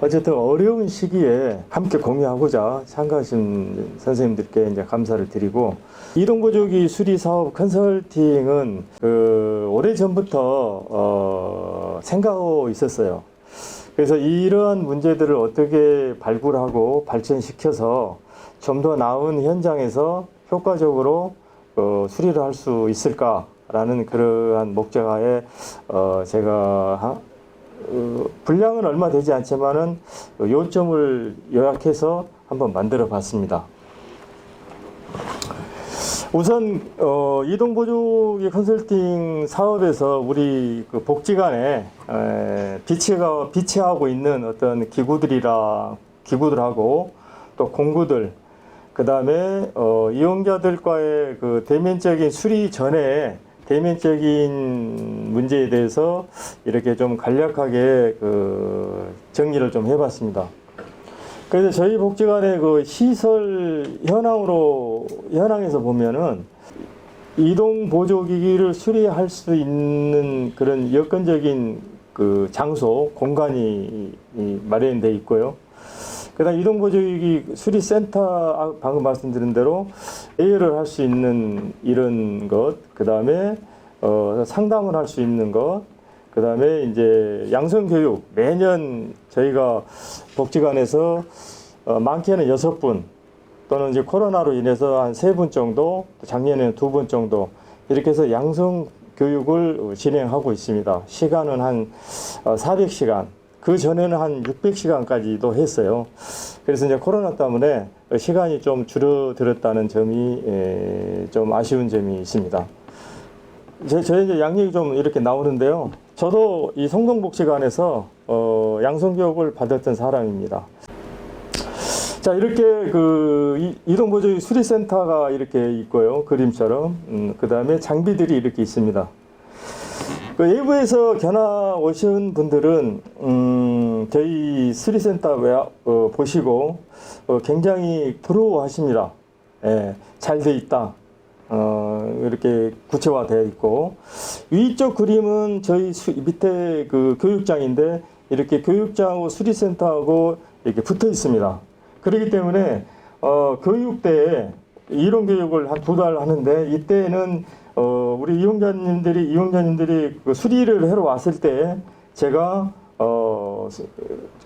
어쨌든 어려운 시기에 함께 공유하고자 참가하신 선생님들께 이제 감사를 드리고, 이동보조기 수리 사업 컨설팅은 오래 전부터 생각하고 있었어요. 그래서 이러한 문제들을 어떻게 발굴하고 발전시켜서 좀 더 나은 현장에서 효과적으로 수리를 할 수 있을까라는 그러한 목적하에 제가 분량은 얼마 되지 않지만은 요점을 요약해서 한번 만들어 봤습니다. 우선 이동보조기 컨설팅 사업에서 우리 그 복지관에 비치하고 있는 어떤 기구들하고 또 공구들, 그 다음에 이용자들과의 그 대면적인 수리 전에 대면적인 문제에 대해서 이렇게 좀 간략하게 정리를 좀 해봤습니다. 그래서 저희 복지관의 그 시설 현황에서 보면은 이동 보조기기를 수리할 수 있는 그런 여건적인 그 장소, 공간이 마련되어 있고요. 그다음 이동 보조기기 수리센터, 방금 말씀드린 대로 예열을 할 수 있는 이런 것, 그다음에 상담을 할 수 있는 것, 그 다음에 이제 양성교육, 매년 저희가 복지관에서 많게는 6분, 또는 이제 코로나로 인해서 한 3분 정도, 작년에는 2분 정도, 이렇게 해서 양성교육을 진행하고 있습니다. 시간은 한 400시간, 그 전에는 한 600시간까지도 했어요. 그래서 이제 코로나 때문에 시간이 좀 줄어들었다는 점이 좀 아쉬운 점이 있습니다. 저희 이제 양력이 좀 이렇게 나오는데요. 저도 이 성동복지관에서 양성교육을 받았던 사람입니다. 자, 이렇게 이동보조기 수리센터가 이렇게 있고요. 그림처럼. 그 다음에 장비들이 이렇게 있습니다. 외부에서 견학 오신 분들은 저희 수리센터 보시고 굉장히 부러워하십니다. 예, 잘 돼 있다. 이렇게 구체화되어 있고, 위쪽 그림은 저희 밑에 그 교육장인데, 이렇게 교육장하고 수리센터하고 이렇게 붙어 있습니다. 그렇기 때문에 교육대에 이론 교육을 한 2달 하는데, 이때는 우리 이용자님들이 그 수리를 하러 왔을 때 제가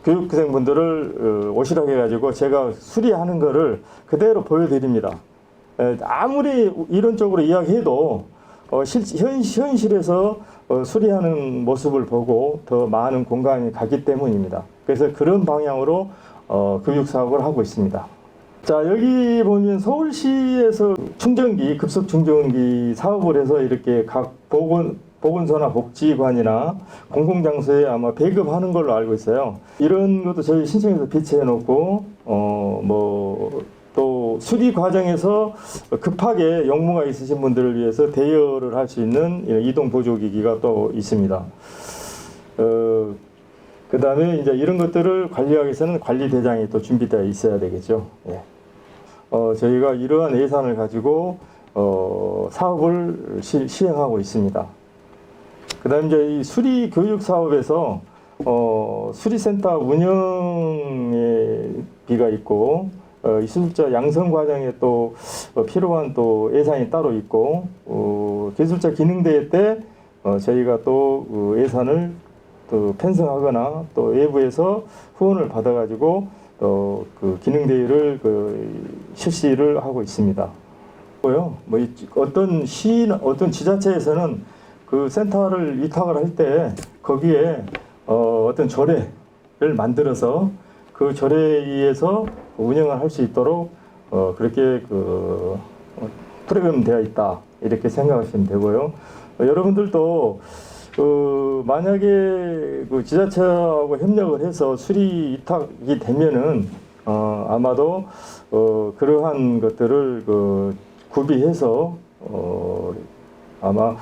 교육생분들을 오시라고 해가지고 제가 수리하는 거를 그대로 보여드립니다. 아무리 이론적으로 이야기해도 현실에서 수리하는 모습을 보고 더 많은 공간이 가기 때문입니다. 그래서 그런 방향으로 교육 사업을 하고 있습니다. 자, 여기 보면 서울시에서 충전기, 급속 충전기 사업을 해서 이렇게 각 보건소나 복지관이나 공공장소에 아마 배급하는 걸로 알고 있어요. 이런 것도 저희 신청해서 비치해 놓고 또 수리 과정에서 급하게 용무가 있으신 분들을 위해서 대여를 할 수 있는 이동 보조기기가 또 있습니다. 그 다음에 이제 이런 것들을 관리하기 위해서는 관리대장이 또 준비되어 있어야 되겠죠. 예. 저희가 이러한 예산을 가지고 사업을 시행하고 있습니다. 그 다음에 이제 이 수리 교육 사업에서 수리센터 운영의 비가 있고, 기술자 양성 과정에 또 필요한 또 예산이 따로 있고, 기술자 기능대회 때 저희가 또 예산을 또 편성하거나 또 외부에서 후원을 받아가지고 또 그 기능대회를 실시를 하고 있습니다. 어떤 지자체에서는 그 센터를 위탁을 할 때 거기에 어떤 조례를 만들어서 그 조례에 의해서 운영을 할 수 있도록 그렇게 프로그램 되어 있다, 이렇게 생각하시면 되고요. 여러분들도 만약에 그 지자체하고 협력을 해서 수리 위탁이 되면은 아마도 그러한 것들을 구비해서 아마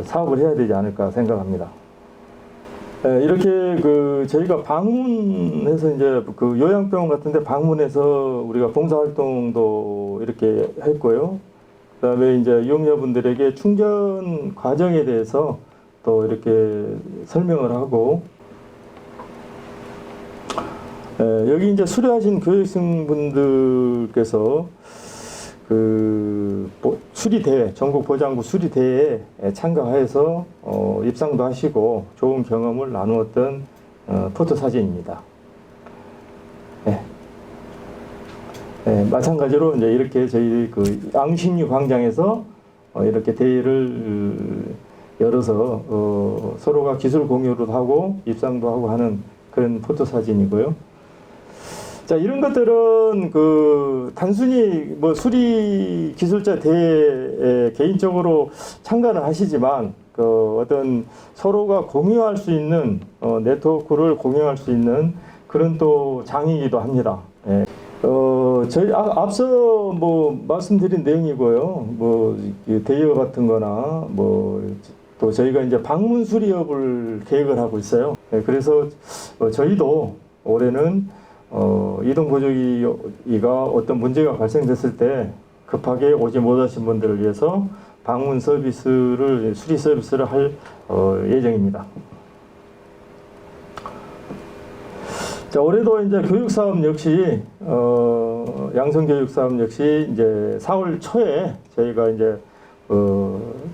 사업을 해야 되지 않을까 생각합니다. 이렇게 저희가 방문해서 이제 요양병원 같은데 방문해서 우리가 봉사활동도 이렇게 했고요. 그다음에 이제 이용자분들에게 충전 과정에 대해서 또 이렇게 설명을 하고, 여기 이제 수료하신 교육생분들께서 수리대회, 전국 보장구 수리대회에 참가해서 입상도 하시고 좋은 경험을 나누었던 포토 사진입니다. 마찬가지로 이제 이렇게 저희 앙신유 광장에서 이렇게 대회를 열어서 서로가 기술 공유를 하고 입상도 하고 하는 그런 포토 사진이고요. 자, 이런 것들은 단순히 뭐 수리 기술자 대회에 개인적으로 참가를 하시지만 어떤 서로가 공유할 수 있는 네트워크를 공유할 수 있는 그런 또 장이기도 합니다. 저희 앞서 뭐 말씀드린 내용이고요. 뭐 대여 같은 거나 또 저희가 이제 방문 수리업을 계획을 하고 있어요. 그래서 저희도 올해는 이동 보조기가 어떤 문제가 발생됐을 때 급하게 오지 못하신 분들을 위해서 방문 서비스를 수리 서비스를 할 예정입니다. 자, 올해도 이제 교육 사업 역시 양성 교육 사업 역시 이제 4월 초에 저희가 이제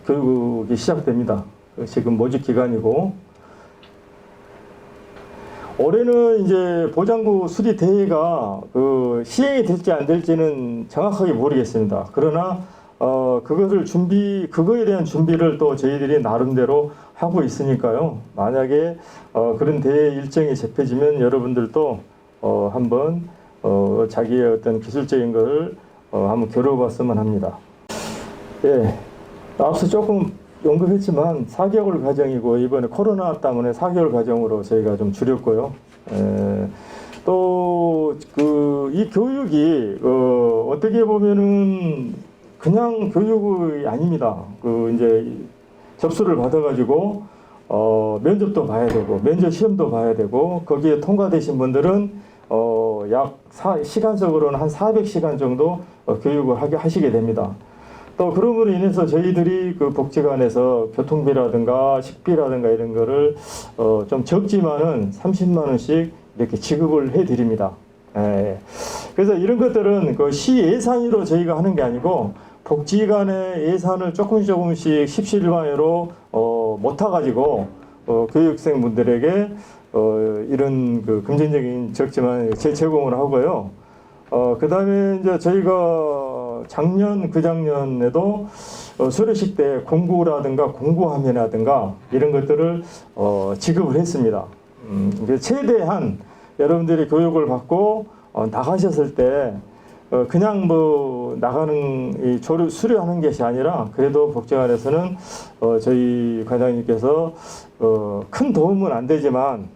교육이 시작됩니다. 지금 모집 기간이고 올해는 이제 보장구 수리 대회가 시행이 될지 안 될지는 정확하게 모르겠습니다. 그러나 그거에 대한 준비를 또 저희들이 나름대로 하고 있으니까요. 만약에 그런 대회 일정이 잡혀지면 여러분들도 한번 자기의 어떤 기술적인 것을 한번 겨뤄봤으면 합니다. 예, 앞서 조금 언급했지만 4개월 과정이고 이번에 코로나 때문에 4개월 과정으로 저희가 좀 줄였고요. 또 이 교육이 어떻게 보면은 그냥 교육이 아닙니다. 이제 접수를 받아가지고 면접도 봐야 되고 면접 시험도 봐야 되고 거기에 통과되신 분들은 시간적으로는 한 400시간 정도 교육을 하시게 됩니다. 또 그럼으로 인해서 저희들이 복지관에서 교통비라든가 식비라든가 이런 거를 좀 적지만은 30만 원씩 이렇게 지급을 해 드립니다. 그래서 이런 것들은 시 예산으로 저희가 하는 게 아니고 복지관의 예산을 조금씩 십시일반으로 못 타가지고 교육생 분들에게 이런 금전적인 적지만 제공을 하고요. 그 다음에 이제 저희가 그작년에도 수료식 때 공구라든가 공구화면이라든가 이런 것들을 지급을 했습니다. 최대한 여러분들이 교육을 받고 나가셨을 때 그냥 나가는 수료하는 것이 아니라 그래도 복지관에서는 저희 관장님께서 큰 도움은 안 되지만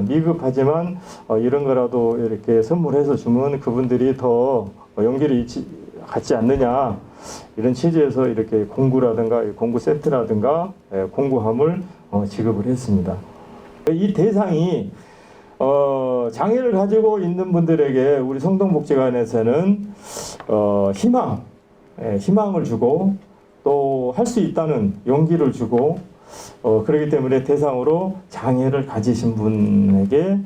미급하지만 이런 거라도 이렇게 선물해서 주면 그분들이 더 용기를 갖지 않느냐 이런 취지에서 이렇게 공구라든가 공구 세트라든가 공구함을 지급을 했습니다. 이 대상이 장애를 가지고 있는 분들에게 우리 성동복지관에서는 희망을 주고 또 할 수 있다는 용기를 주고 그렇기 때문에 대상으로 장애를 가지신 분에게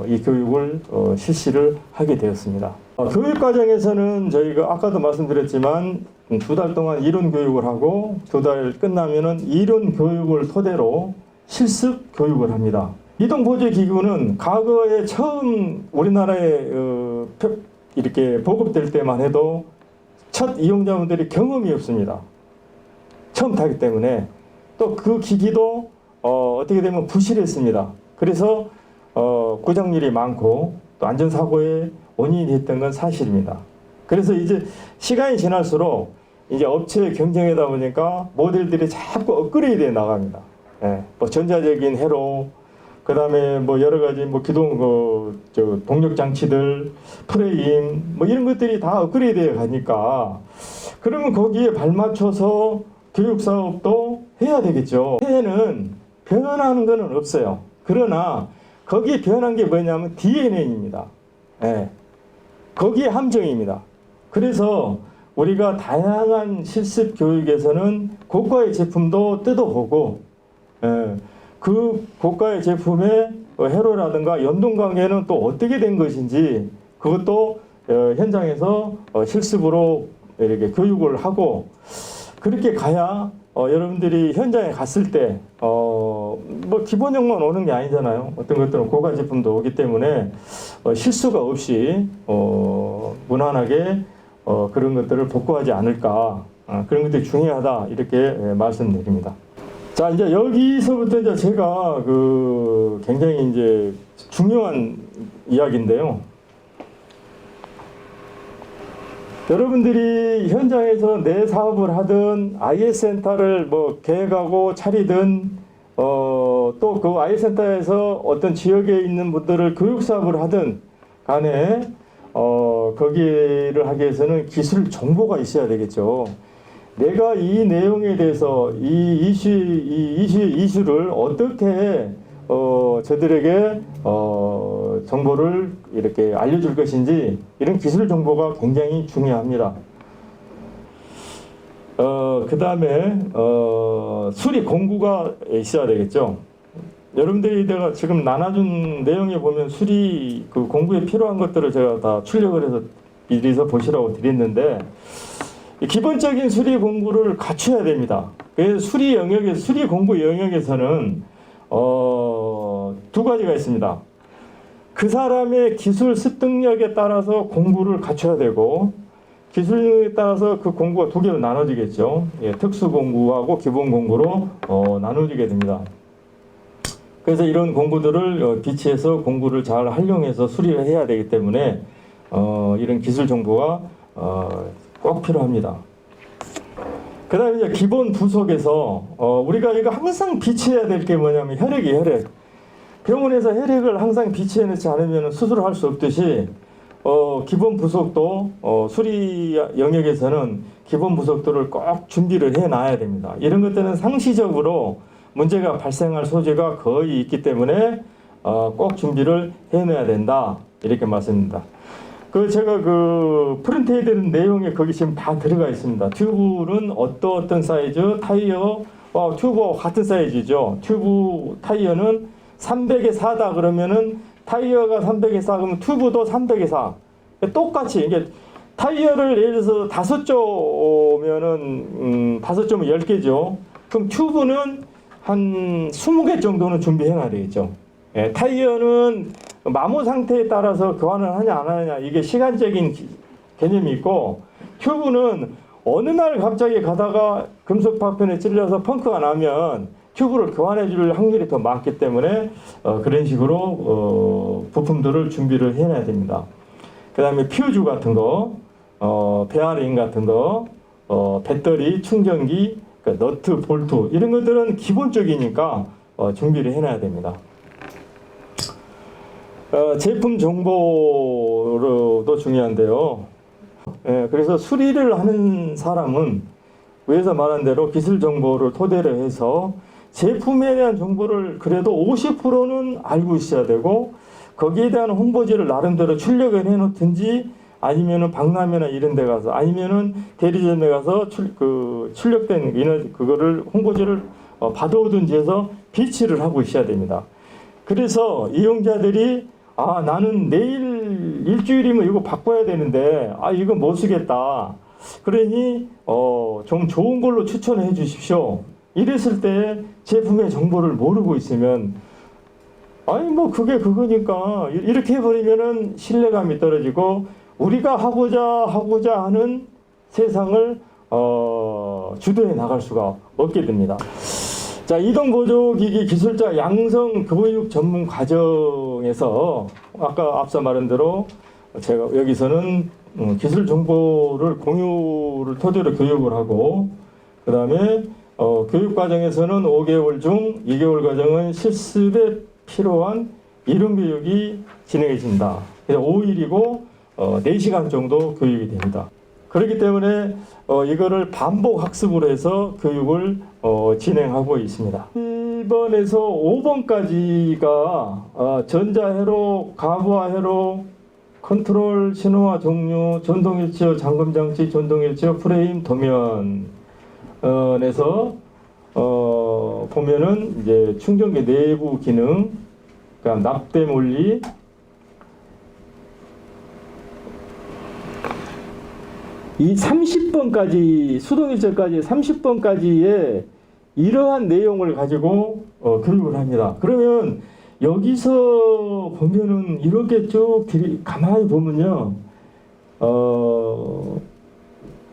이 교육을 실시를 하게 되었습니다. 교육 과정에서는 저희가 아까도 말씀드렸지만 2달 동안 이론 교육을 하고 2달 끝나면은 이론 교육을 토대로 실습 교육을 합니다. 이동보조기구는 과거에 처음 우리나라에 이렇게 보급될 때만 해도 첫 이용자분들이 경험이 없습니다. 처음 타기 때문에 또 그 기기도 어떻게 되면 부실했습니다. 그래서故障률이 많고 또 안전사고의 원인이 됐던 건 사실입니다. 그래서 이제 시간이 지날수록 이제 업체의 경쟁이다 보니까 모델들이 자꾸 업그레이드해 나갑니다. 전자적인 회로 그 다음에 여러 가지 기동 동력 장치들, 프레임 이런 것들이 다 업그레이드해 가니까 그러면 거기에 발맞춰서 교육 사업도 해야 되겠죠. 해는 변하는 것은 없어요. 그러나 거기에 변한 게 뭐냐면 DNA입니다. 거기에 함정입니다. 그래서 우리가 다양한 실습 교육에서는 고가의 제품도 뜯어보고 그 고가의 제품에 회로라든가 연동관계는 또 어떻게 된 것인지 그것도 현장에서 실습으로 이렇게 교육을 하고 그렇게 가야 여러분들이 현장에 갔을 때 뭐 기본형만 오는 게 아니잖아요. 어떤 것들은 고가 제품도 오기 때문에 실수가 없이 무난하게 그런 것들을 복구하지 않을까 그런 것들이 중요하다 이렇게 말씀드립니다. 자 이제 여기서부터 이제 제가 그 굉장히 이제 중요한 이야기인데요. 여러분들이 현장에서 내 사업을 하든 IS 센터를 뭐 계획하고 차리든 또 그 IS 센터에서 어떤 지역에 있는 분들을 교육 사업을 하든 간에 거기를 하기 위해서는 기술 정보가 있어야 되겠죠. 내가 이 내용에 대해서 이 이슈를 어떻게 저들에게 정보를 이렇게 알려줄 것인지 이런 기술 정보가 굉장히 중요합니다. 그 다음에 수리 공구가 있어야 되겠죠. 여러분들이 내가 지금 나눠준 내용에 보면 수리 그 공구에 필요한 것들을 제가 다 출력을 해서 미리서 보시라고 드렸는데 기본적인 수리 공구를 갖춰야 됩니다. 그래서 수리 공구 영역에서는 두 가지가 있습니다. 그 사람의 기술 습득력에 따라서 공구를 갖춰야 되고 기술력에 따라서 그 공구가 두 개로 나눠지겠죠. 예, 특수 공구하고 기본 공구로 나눠지게 됩니다. 그래서 이런 공구들을 비치해서 공구를 잘 활용해서 수리를 해야 되기 때문에 이런 기술 정보가 꼭 필요합니다. 그 다음에 이제 기본 부속에서 우리가 이거 항상 비치해야 될 게 뭐냐면 혈액. 병원에서 혈액을 항상 비치해놓지 않으면 수술을 할 수 없듯이 기본 부속도 수리 영역에서는 기본 부속들을 꼭 준비를 해놔야 됩니다. 이런 것들은 상시적으로 문제가 발생할 소지가 거의 있기 때문에 꼭 준비를 해놔야 된다 이렇게 말씀드립니다. 제가 프린트해야 되는 내용에 거기 지금 다 들어가 있습니다. 튜브는 어떤 사이즈, 타이어, 튜브와 같은 사이즈죠. 튜브 타이어는 300에 4다 그러면은 타이어가 300에 4 그러면 튜브도 300에 4. 똑같이 이게 타이어를 예를 들어서 5조면은 5조면 10개죠. 그럼 튜브는 한 20개 정도는 준비해 놔야 되겠죠. 예, 타이어는 마모 상태에 따라서 교환을 하냐 안 하냐 이게 시간적인 개념이 있고 튜브는 어느 날 갑자기 가다가 금속 파편에 찔려서 펑크가 나면 튜브를 교환해 줄 확률이 더 많기 때문에 그런 식으로 부품들을 준비를 해놔야 됩니다. 그 다음에 퓨즈 같은 거, 베어링 같은 거, 배터리, 충전기, 너트, 볼트 이런 것들은 기본적이니까 준비를 해놔야 됩니다. 제품 정보도 중요한데요. 그래서 수리를 하는 사람은 위에서 말한 대로 기술 정보를 토대로 해서 제품에 대한 정보를 그래도 50%는 알고 있어야 되고 거기에 대한 홍보지를 나름대로 출력을 해놓든지 아니면은 박람회나 이런 데 가서 아니면은 대리점에 가서 출력된 그거를 홍보지를 받아오든지 해서 비치를 하고 있어야 됩니다. 그래서 이용자들이 나는 내일 일주일이면 이거 바꿔야 되는데 이거 못 쓰겠다. 그러니 좀 좋은 걸로 추천해 주십시오. 이랬을 때 제품의 정보를 모르고 있으면 그게 그거니까 이렇게 해버리면은 신뢰감이 떨어지고 우리가 하고자 하는 세상을 주도해 나갈 수가 없게 됩니다. 자, 이동보조기기 기술자 양성 교육 전문 과정에서 아까 앞서 말한 대로 제가 여기서는 기술 정보를 공유를 토대로 교육을 하고 그 다음에 교육 과정에서는 5개월 중 2개월 과정은 실습에 필요한 이론 교육이 진행해진다. 그래서 5일이고 4시간 정도 교육이 됩니다. 그렇기 때문에 이거를 반복 학습으로 해서 교육을 진행하고 있습니다. 1번에서 5번까지가 전자회로, 가부화회로, 컨트롤 신호화 종류, 전동일치어 잠금장치, 전동일치어 프레임 도면에서 보면은 이제 충전기 내부 기능, 그러니까 납땜원리, 이 30번까지 수동일체까지 30번까지의 이러한 내용을 가지고 교육을 합니다. 그러면 여기서 보면은 이렇게 쭉 가만히 보면요,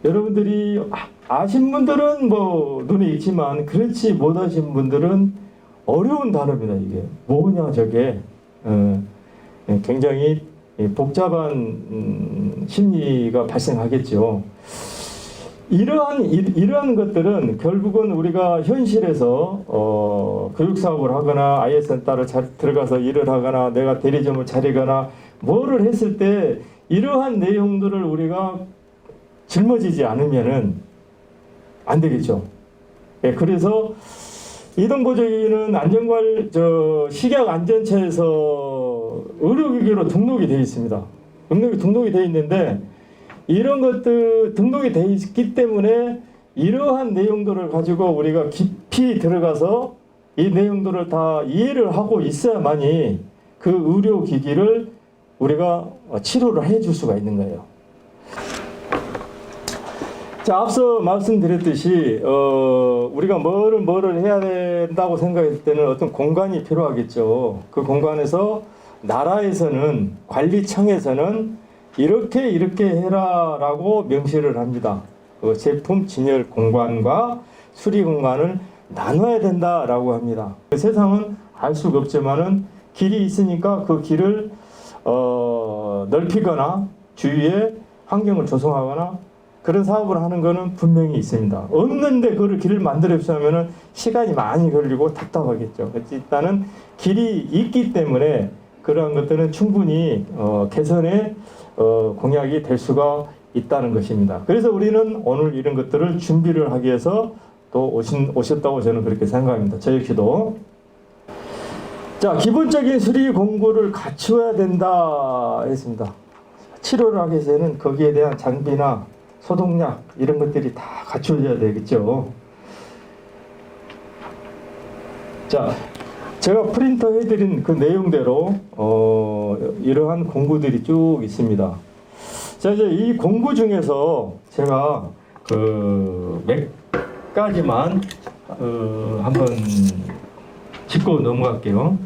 여러분들이 아신 분들은 뭐 눈에 익지만 그렇지 못하신 분들은 어려운 단어입니다. 이게 뭐냐 저게 굉장히 복잡한 심리가 발생하겠죠. 이러한 것들은 결국은 우리가 현실에서 교육 사업을 하거나 IS센터를 들어가서 일을 하거나 내가 대리점을 차리거나 뭐를 했을 때 이러한 내용들을 우리가 짊어지지 않으면은 안 되겠죠. 예, 그래서 이동보조기는 식약 안전처에서 의료기기로 등록이 되어 있습니다. 등록이 되어 있는데 이런 것들 등록이 되어 있기 때문에 이러한 내용들을 가지고 우리가 깊이 들어가서 이 내용들을 다 이해를 하고 있어야만이 그 의료기기를 우리가 치료를 해줄 수가 있는 거예요. 자, 앞서 말씀드렸듯이 우리가 뭐를 해야 된다고 생각했을 때는 어떤 공간이 필요하겠죠. 그 공간에서 나라에서는 관리청에서는 이렇게 해라라고 명시를 합니다. 그 제품 진열 공간과 수리 공간을 나눠야 된다라고 합니다. 그 세상은 알 수가 없지만은 길이 있으니까 그 길을 넓히거나 주위에 환경을 조성하거나 그런 사업을 하는 거는 분명히 있습니다. 없는데 그걸 길을 만들어 주려면은 시간이 많이 걸리고 답답하겠죠. 일단은 길이 있기 때문에 그러한 것들은 충분히 개선의 공약이 될 수가 있다는 것입니다. 그래서 우리는 오늘 이런 것들을 준비를 하기 위해서 또 오셨다고 저는 그렇게 생각합니다. 저 역시도. 자, 기본적인 수리 공구를 갖추어야 된다 했습니다. 치료를 하기 위해서는 거기에 대한 장비나 소독약 이런 것들이 다 갖춰져야 되겠죠. 자, 제가 프린터 해드린 그 내용대로 이러한 공구들이 쭉 있습니다. 자, 이제 이 공구 중에서 제가 몇 가지만 한번 짚고 넘어갈게요.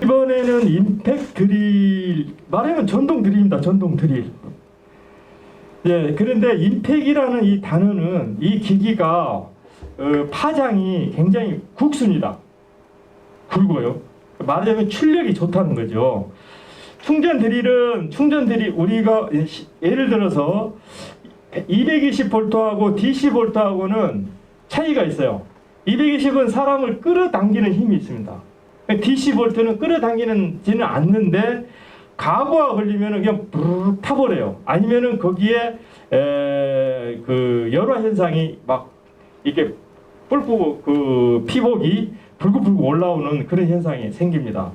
이번에는 임팩 드릴, 말하면 전동 드릴입니다. 전동 드릴. 예, 그런데 임팩이라는 이 단어는 이 기기가 파장이 굉장히 굵습니다. 굵어요. 말하자면 출력이 좋다는 거죠. 충전 드릴 우리가 예를 들어서 220V하고 DCV하고는 차이가 있어요. 220은 사람을 끌어당기는 힘이 있습니다. DCV는 끌어당기지는 않는데 가구가 걸리면 그냥 부르르 타버려요. 아니면은 거기에 그 열화 현상이 막 이렇게 뿔고 피복이 불긋불긋 올라오는 그런 현상이 생깁니다.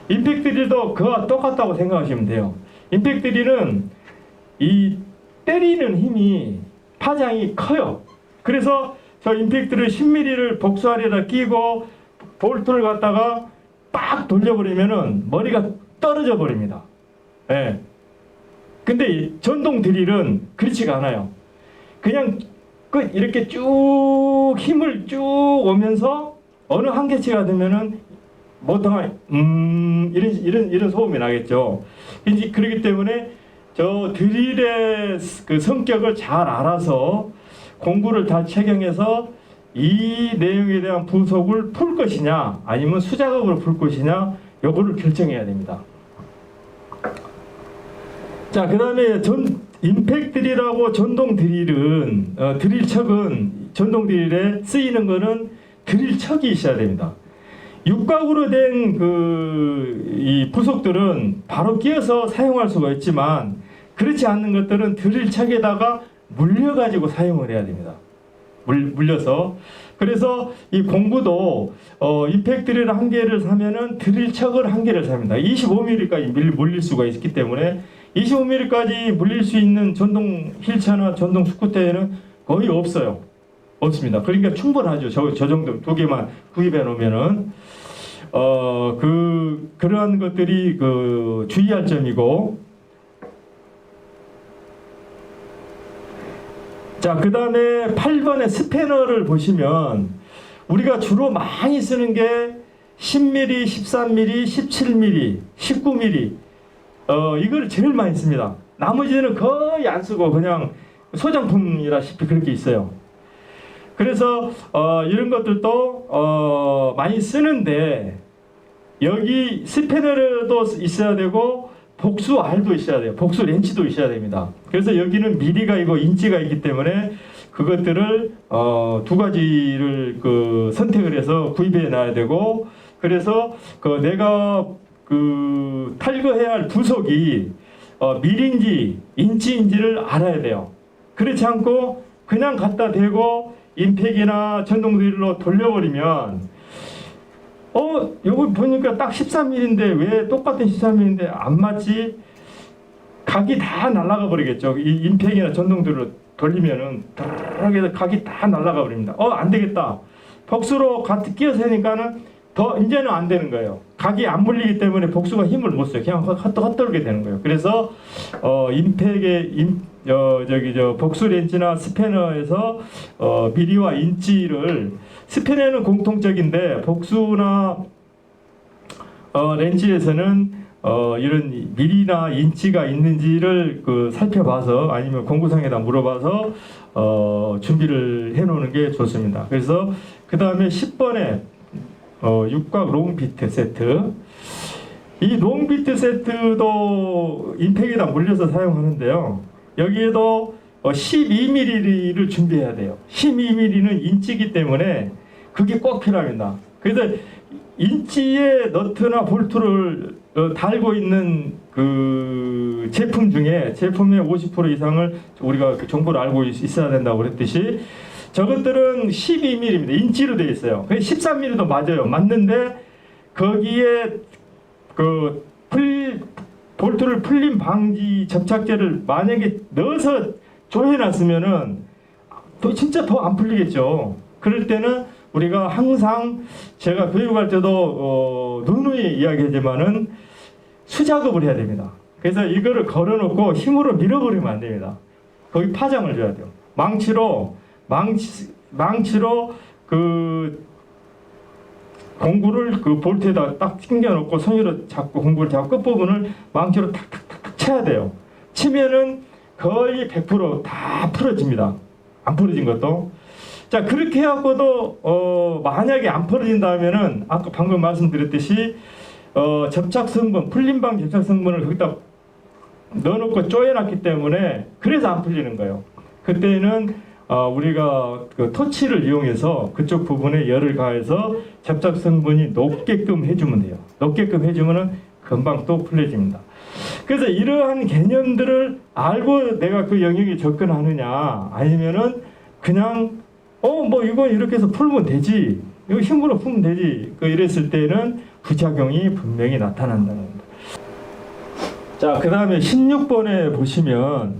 임팩 드릴도 그와 똑같다고 생각하시면 돼요. 임팩 드릴은 이 때리는 힘이 파장이 커요. 그래서 저 임팩 드릴 10mm를 복수알에다 끼고 볼트를 갖다가 빡 돌려버리면은 머리가 떨어져 버립니다. 예. 근데 전동 드릴은 그렇지가 않아요. 그냥 이렇게 쭉 힘을 쭉 오면서 어느 한계치가 되면은 모터가 이런 소음이 나겠죠. 이제 그렇기 때문에 저 드릴의 그 성격을 잘 알아서 공구를 다 착용해서 이 내용에 대한 부속을 풀 것이냐 아니면 수작업으로 풀 것이냐 요거를 결정해야 됩니다. 자, 그 다음에 임팩 드릴하고 전동 드릴은 드릴척은 전동 드릴에 쓰이는 거는 드릴척이 있어야 됩니다. 육각으로 된 이 부속들은 바로 끼워서 사용할 수가 있지만 그렇지 않는 것들은 드릴척에다가 물려가지고 사용을 해야 됩니다. 물려서. 그래서 이 공구도 임팩 드릴 한 개를 사면은 드릴척을 한 개를 삽니다. 25mm까지 물릴 수가 있기 때문에 25mm까지 물릴 수 있는 전동 휠체어나 전동 스쿠터에는 거의 없어요. 없습니다. 그러니까 충분하죠. 저 정도 두 개만 구입해 놓으면은 그러한 것들이 주의할 점이고, 자, 그 다음에 8번의 스패너를 보시면 우리가 주로 많이 쓰는 게 10mm, 13mm, 17mm, 19mm 이걸 제일 많이 씁니다. 나머지는 거의 안 쓰고 그냥 소장품이라시피 그렇게 있어요. 그래서 이런 것들도 많이 쓰는데, 여기 스패너도 있어야 되고 복수 알도 있어야 돼요. 복수 렌치도 있어야 됩니다. 그래서 여기는 미리가 있고 인치가 있기 때문에 그것들을 두 가지를 선택을 해서 구입해 놔야 되고, 그래서 내가 탈거해야 할 부속이 밀인지 인치인지를 알아야 돼요. 그렇지 않고 그냥 갖다 대고 임팩이나 전동드릴로 돌려버리면 여기 보니까 딱 13mm인데 왜 똑같은 13mm인데 안 맞지? 각이 다 날아가 버리겠죠. 이 임팩이나 전동드릴로 돌리면은 드르륵 각이 다 날아가 버립니다. 안 되겠다. 복수로 끼어서 하니까는 이제는 안 되는 거예요. 각이 안 물리기 때문에 복수가 힘을 못 써요. 그냥 헛돌게 되는 거예요. 그래서 복수 렌치나 스패너에서 미리와 인치를, 스패너는 공통적인데 복수나 렌치에서는 이런 미리나 인치가 있는지를 살펴봐서, 아니면 공구상에다 물어봐서 준비를 해 놓는 게 좋습니다. 그래서 그 다음에 10번에 육각 롱비트 세트. 이 롱비트 세트도 임팩에다 물려서 사용하는데요. 여기에도 12mm를 준비해야 돼요. 12mm는 인치이기 때문에 그게 꼭 필요합니다. 그래서 인치에 너트나 볼트를 달고 있는 제품 중에, 제품의 50% 이상을 우리가 정보를 알고 있어야 된다고 그랬듯이, 저것들은 12mm입니다. 인치로 되어 있어요. 13mm도 맞아요. 맞는데 거기에 볼트를 풀림 방지 접착제를 만약에 넣어서 조여놨으면은 진짜 더 안 풀리겠죠. 그럴 때는 우리가 항상, 제가 교육할 때도 누누이 이야기하지만은 수작업을 해야 됩니다. 그래서 이거를 걸어놓고 힘으로 밀어버리면 안 됩니다. 거기 파장을 줘야 돼요. 망치로 공구를 볼트에다 딱 튕겨놓고 손으로 잡고, 공구를 잡고 끝부분을 망치로 탁탁탁 쳐야 돼요. 치면은 거의 100% 다 풀어집니다. 안 풀어진 것도. 자, 그렇게 해갖고도 만약에 안 풀어진다면은 아까 방금 말씀드렸듯이 접착 성분, 풀림방 접착 성분을 거기다 넣어놓고 쪼여놨기 때문에 그래서 안 풀리는 거예요. 그때는 우리가 토치를 이용해서 그쪽 부분에 열을 가해서 접착 성분이 높게끔 해주면 돼요. 높게끔 해주면은 금방 또 풀려집니다. 그래서 이러한 개념들을 알고 내가 그 영역에 접근하느냐, 아니면은 그냥 뭐 이건 이렇게 해서 풀면 되지, 이거 힘으로 풀면 되지, 이랬을 때는 부작용이 분명히 나타난다는 겁니다. 자, 그 다음에 16번에 보시면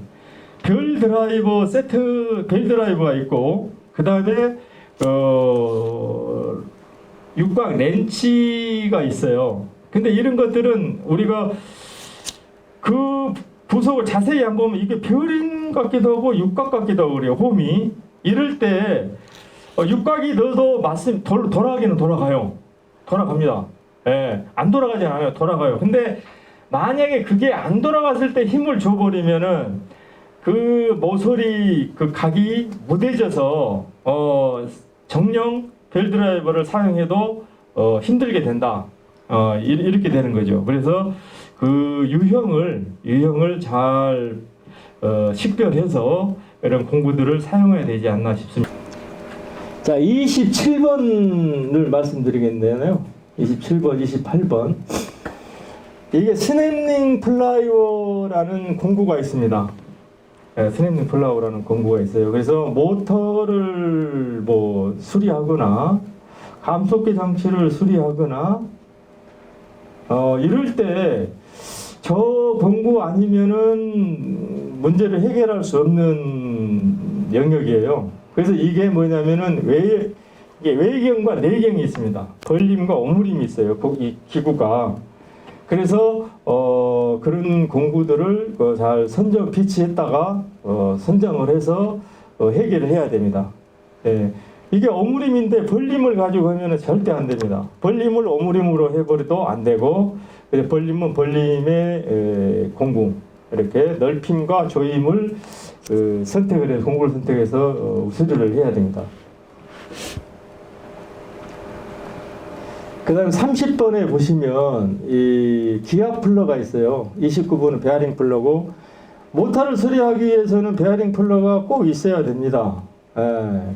별 드라이버 세트, 별 드라이버가 있고, 그 다음에 육각 렌치가 있어요. 근데 이런 것들은 우리가 그 부속을 자세히 안 보면 이게 별인 같기도 하고 육각 같기도 하고 그래요. 홈이 이럴 때 육각이 넣어도 돌아가기는 돌아갑니다. 예, 안 돌아가지 않아요. 돌아가요. 근데 만약에 그게 안 돌아갔을 때 힘을 줘버리면은 모서리 각이 무뎌져서 정령 벨 드라이버를 사용해도 힘들게 된다. 이렇게 되는 거죠. 그래서 유형을 잘 식별해서 이런 공구들을 사용해야 되지 않나 싶습니다. 자, 27번을 말씀드리겠네요. 27번, 28번. 이게 스냅링 플라이어라는 공구가 있습니다. 스냅링 플라이어라는 공구가 있어요. 그래서 모터를 수리하거나 감속기 장치를 수리하거나 이럴 때 저 공구 아니면은 문제를 해결할 수 없는 영역이에요. 그래서 이게 뭐냐면은 이게 외경과 내경이 있습니다. 벌림과 오므림이 있어요. 이 기구가. 그래서 그런 공구들을 잘 비치했다가 선정을 해서 해결을 해야 됩니다. 예. 이게 오므림인데 벌림을 가지고 하면 절대 안 됩니다. 벌림을 오므림으로 해버려도 안 되고, 벌림은 벌림의 공구, 이렇게 넓힘과 조임을 선택을 해서, 공구를 선택해서 수리를 해야 됩니다. 그 다음에 30번에 보시면 이 기압 플러가 있어요. 29번은 베어링 플러고, 모터를 수리하기 위해서는 베어링 플러가 꼭 있어야 됩니다.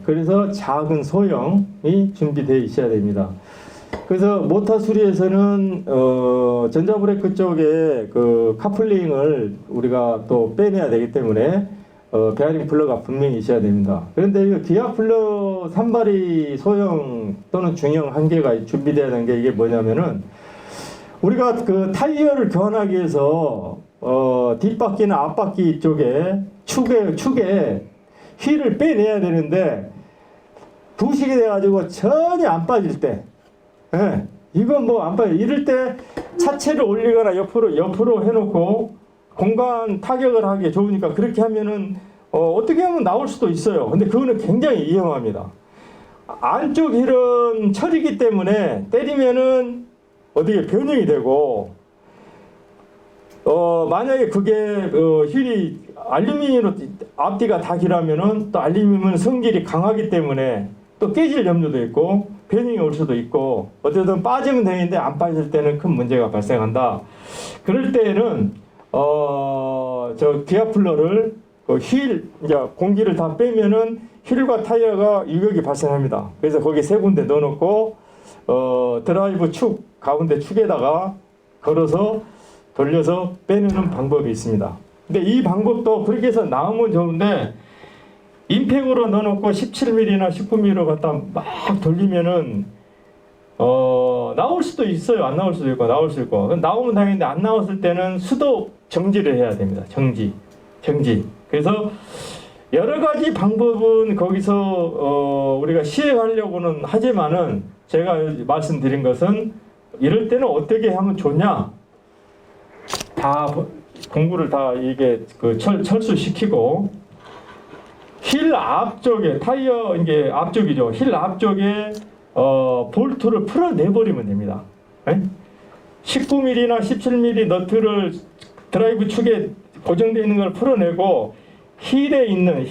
그래서 작은 소형이 준비되어 있어야 됩니다. 그래서 모터 수리에서는 전자브레이크 쪽에 그 카플링을 우리가 또 빼내야 되기 때문에 베어링 플러가 분명히 있어야 됩니다. 그런데 이 기압 플러 산발이 소형 또는 중형 한 개가 준비되어야 되는 게 이게 뭐냐면은, 우리가 그 타이어를 교환하기 위해서 뒷바퀴나 앞바퀴 쪽에 축에 휠을 빼내야 되는데 부식이 돼가지고 전혀 안 빠질 때, 이건 뭐 안 빠져. 이럴 때 차체를 올리거나 옆으로 해놓고 공간 타격을 하기 좋으니까 그렇게 하면은 어떻게 하면 나올 수도 있어요. 근데 그거는 굉장히 위험합니다. 안쪽 휠은 철이기 때문에 때리면은 어떻게 변형이 되고, 만약에 그게 휠이 알루미늄으로 앞뒤가 다 길하면은 또 알루미늄은 성질이 강하기 때문에 또 깨질 염려도 있고 변형이 올 수도 있고, 어쨌든 빠지면 되는데 안 빠질 때는 큰 문제가 발생한다. 그럴 때에는 저 기압 플러를 휠 이제 공기를 다 빼면은 휠과 타이어가 유격이 발생합니다. 그래서 거기 세 군데 넣어놓고 드라이브 축 가운데 축에다가 걸어서 돌려서 빼내는 방법이 있습니다. 근데 이 방법도 그렇게 해서 나오면 좋은데, 임팩으로 넣어놓고 17mm나 19mm로 갖다 막 돌리면은 나올 수도 있어요. 안 나올 수도 있고 나올 수 있고. 나오면 다행인데 안 나왔을 때는 수도 정지를 해야 됩니다. 정지. 그래서 여러 가지 방법은 거기서 우리가 시행하려고는 하지만은, 제가 말씀드린 것은 이럴 때는 어떻게 하면 좋냐, 다 공구를 다 이게 철수시키고, 힐 앞쪽에 타이어 이게 앞쪽이죠. 힐 앞쪽에 볼트를 풀어내버리면 됩니다. 19mm나 17mm 너트를 드라이브 축에 고정되어 있는 걸 풀어내고, 힐에 있는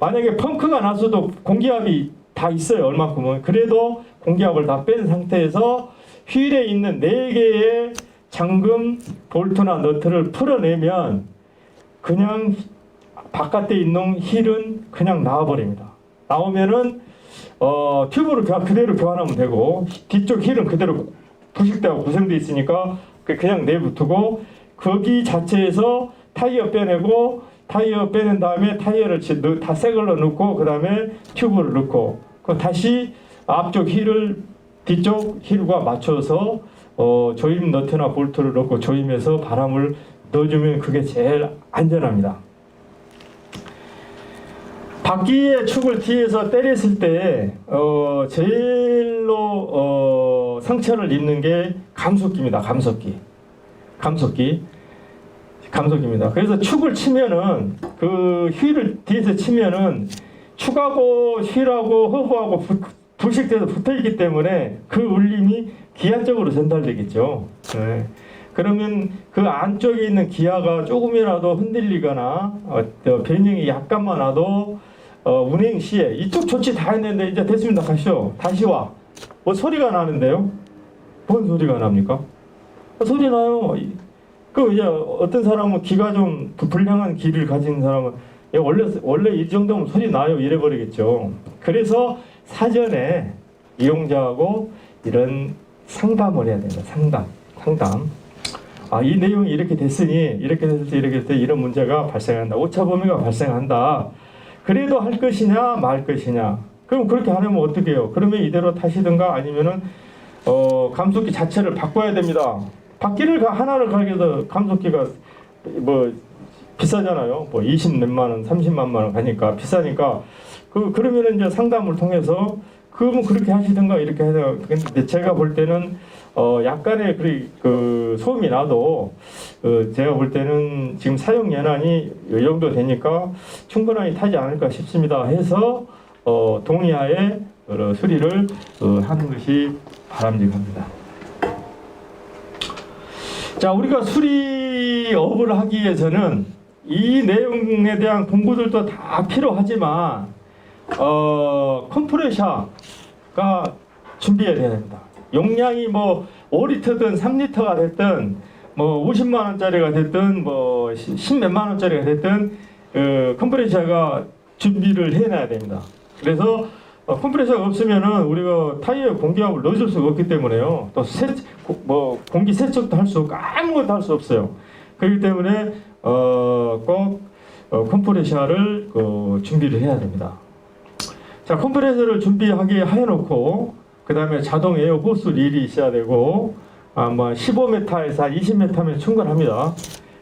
만약에 펑크가 났어도 공기압이 다 있어요. 얼마큼은. 그래도 공기압을 다 뺀 상태에서 휠에 있는 4개의 잠금 볼트나 너트를 풀어내면 그냥 바깥에 있는 힐은 그냥 나와버립니다. 나오면은 튜브를 그대로 교환하면 되고, 뒤쪽 힐은 그대로 부식되고 구성되어 있으니까 그냥 내붙고, 거기 자체에서 타이어 빼내고, 타이어 빼낸 다음에 타이어를 다 새 걸로 넣고, 그 다음에 튜브를 넣고, 다시 앞쪽 힐을 뒤쪽 힐과 맞춰서 조임 너트나 볼트를 넣고 조임해서 바람을 넣어주면 그게 제일 안전합니다. 바퀴의 축을 뒤에서 때렸을 때 제일로 상처를 입는 게 감속기입니다. 감속기입니다. 그래서 축을 치면은 그 휠을 뒤에서 치면은 축하고 휠하고 허브하고 부식돼서 붙어있기 때문에 그 울림이 기아 쪽으로 전달되겠죠. 네. 그러면 그 안쪽에 있는 기아가 조금이라도 흔들리거나 변형이 약간만 와도 운행 시에 이쪽 조치 다 했는데 이제 됐습니다. 가시오. 다시 와. 뭐 소리가 나는데요? 뭔 소리가 납니까? 소리 나요. 그 이제 어떤 사람은 기가 좀 불량한 기를 가진 사람은 원래 이 정도면 소리 나요 이래 버리겠죠. 그래서 사전에 이용자하고 이런 상담을 해야 됩니다. 상담. 이 내용이 이렇게 됐으니 이렇게 됐을 때 이런 문제가 발생한다. 오차 범위가 발생한다. 그래도 할 것이냐 말 것이냐. 그럼 그렇게 안 하면 어떻게 해요? 그러면 이대로 타시든가 아니면은 감속기 자체를 바꿔야 됩니다. 바퀴를 하나를 갈겨서 감속기가 뭐 비싸잖아요. 뭐 20 몇만 원, 30만 원 가니까 비싸니까 그러면은 이제 상담을 통해서 그러면 그렇게 하시든가 이렇게 해서. 근데 제가 볼 때는 약간의 그 소음이 나도 제가 볼 때는 지금 사용 연한이 이 정도 되니까 충분하게 타지 않을까 싶습니다. 해서 동의하에 수리를 하는 것이 바람직합니다. 자, 우리가 수리업을 하기 위해서는 이 내용에 대한 공부들도 다 필요하지만 컴프레셔가 준비해야 됩니다. 용량이 뭐 5리터든 3리터가 됐든 뭐 50만 원짜리가 됐든 뭐 10몇만 원짜리가 됐든 컴프레셔가 준비를 해놔야 됩니다. 그래서 컴프레셔가 없으면은 우리가 타이어에 공기압을 넣어줄 수가 없기 때문에요. 또 공기 세척도 할 수 없고 아무것도 할 수 없어요. 그렇기 때문에 꼭 컴프레셔를 준비를 해야 됩니다. 자, 컴프레셔를 준비하게 해놓고 그 다음에 자동 에어 호스 릴이 있어야 되고 뭐 15m에서 한 20m면 충분합니다.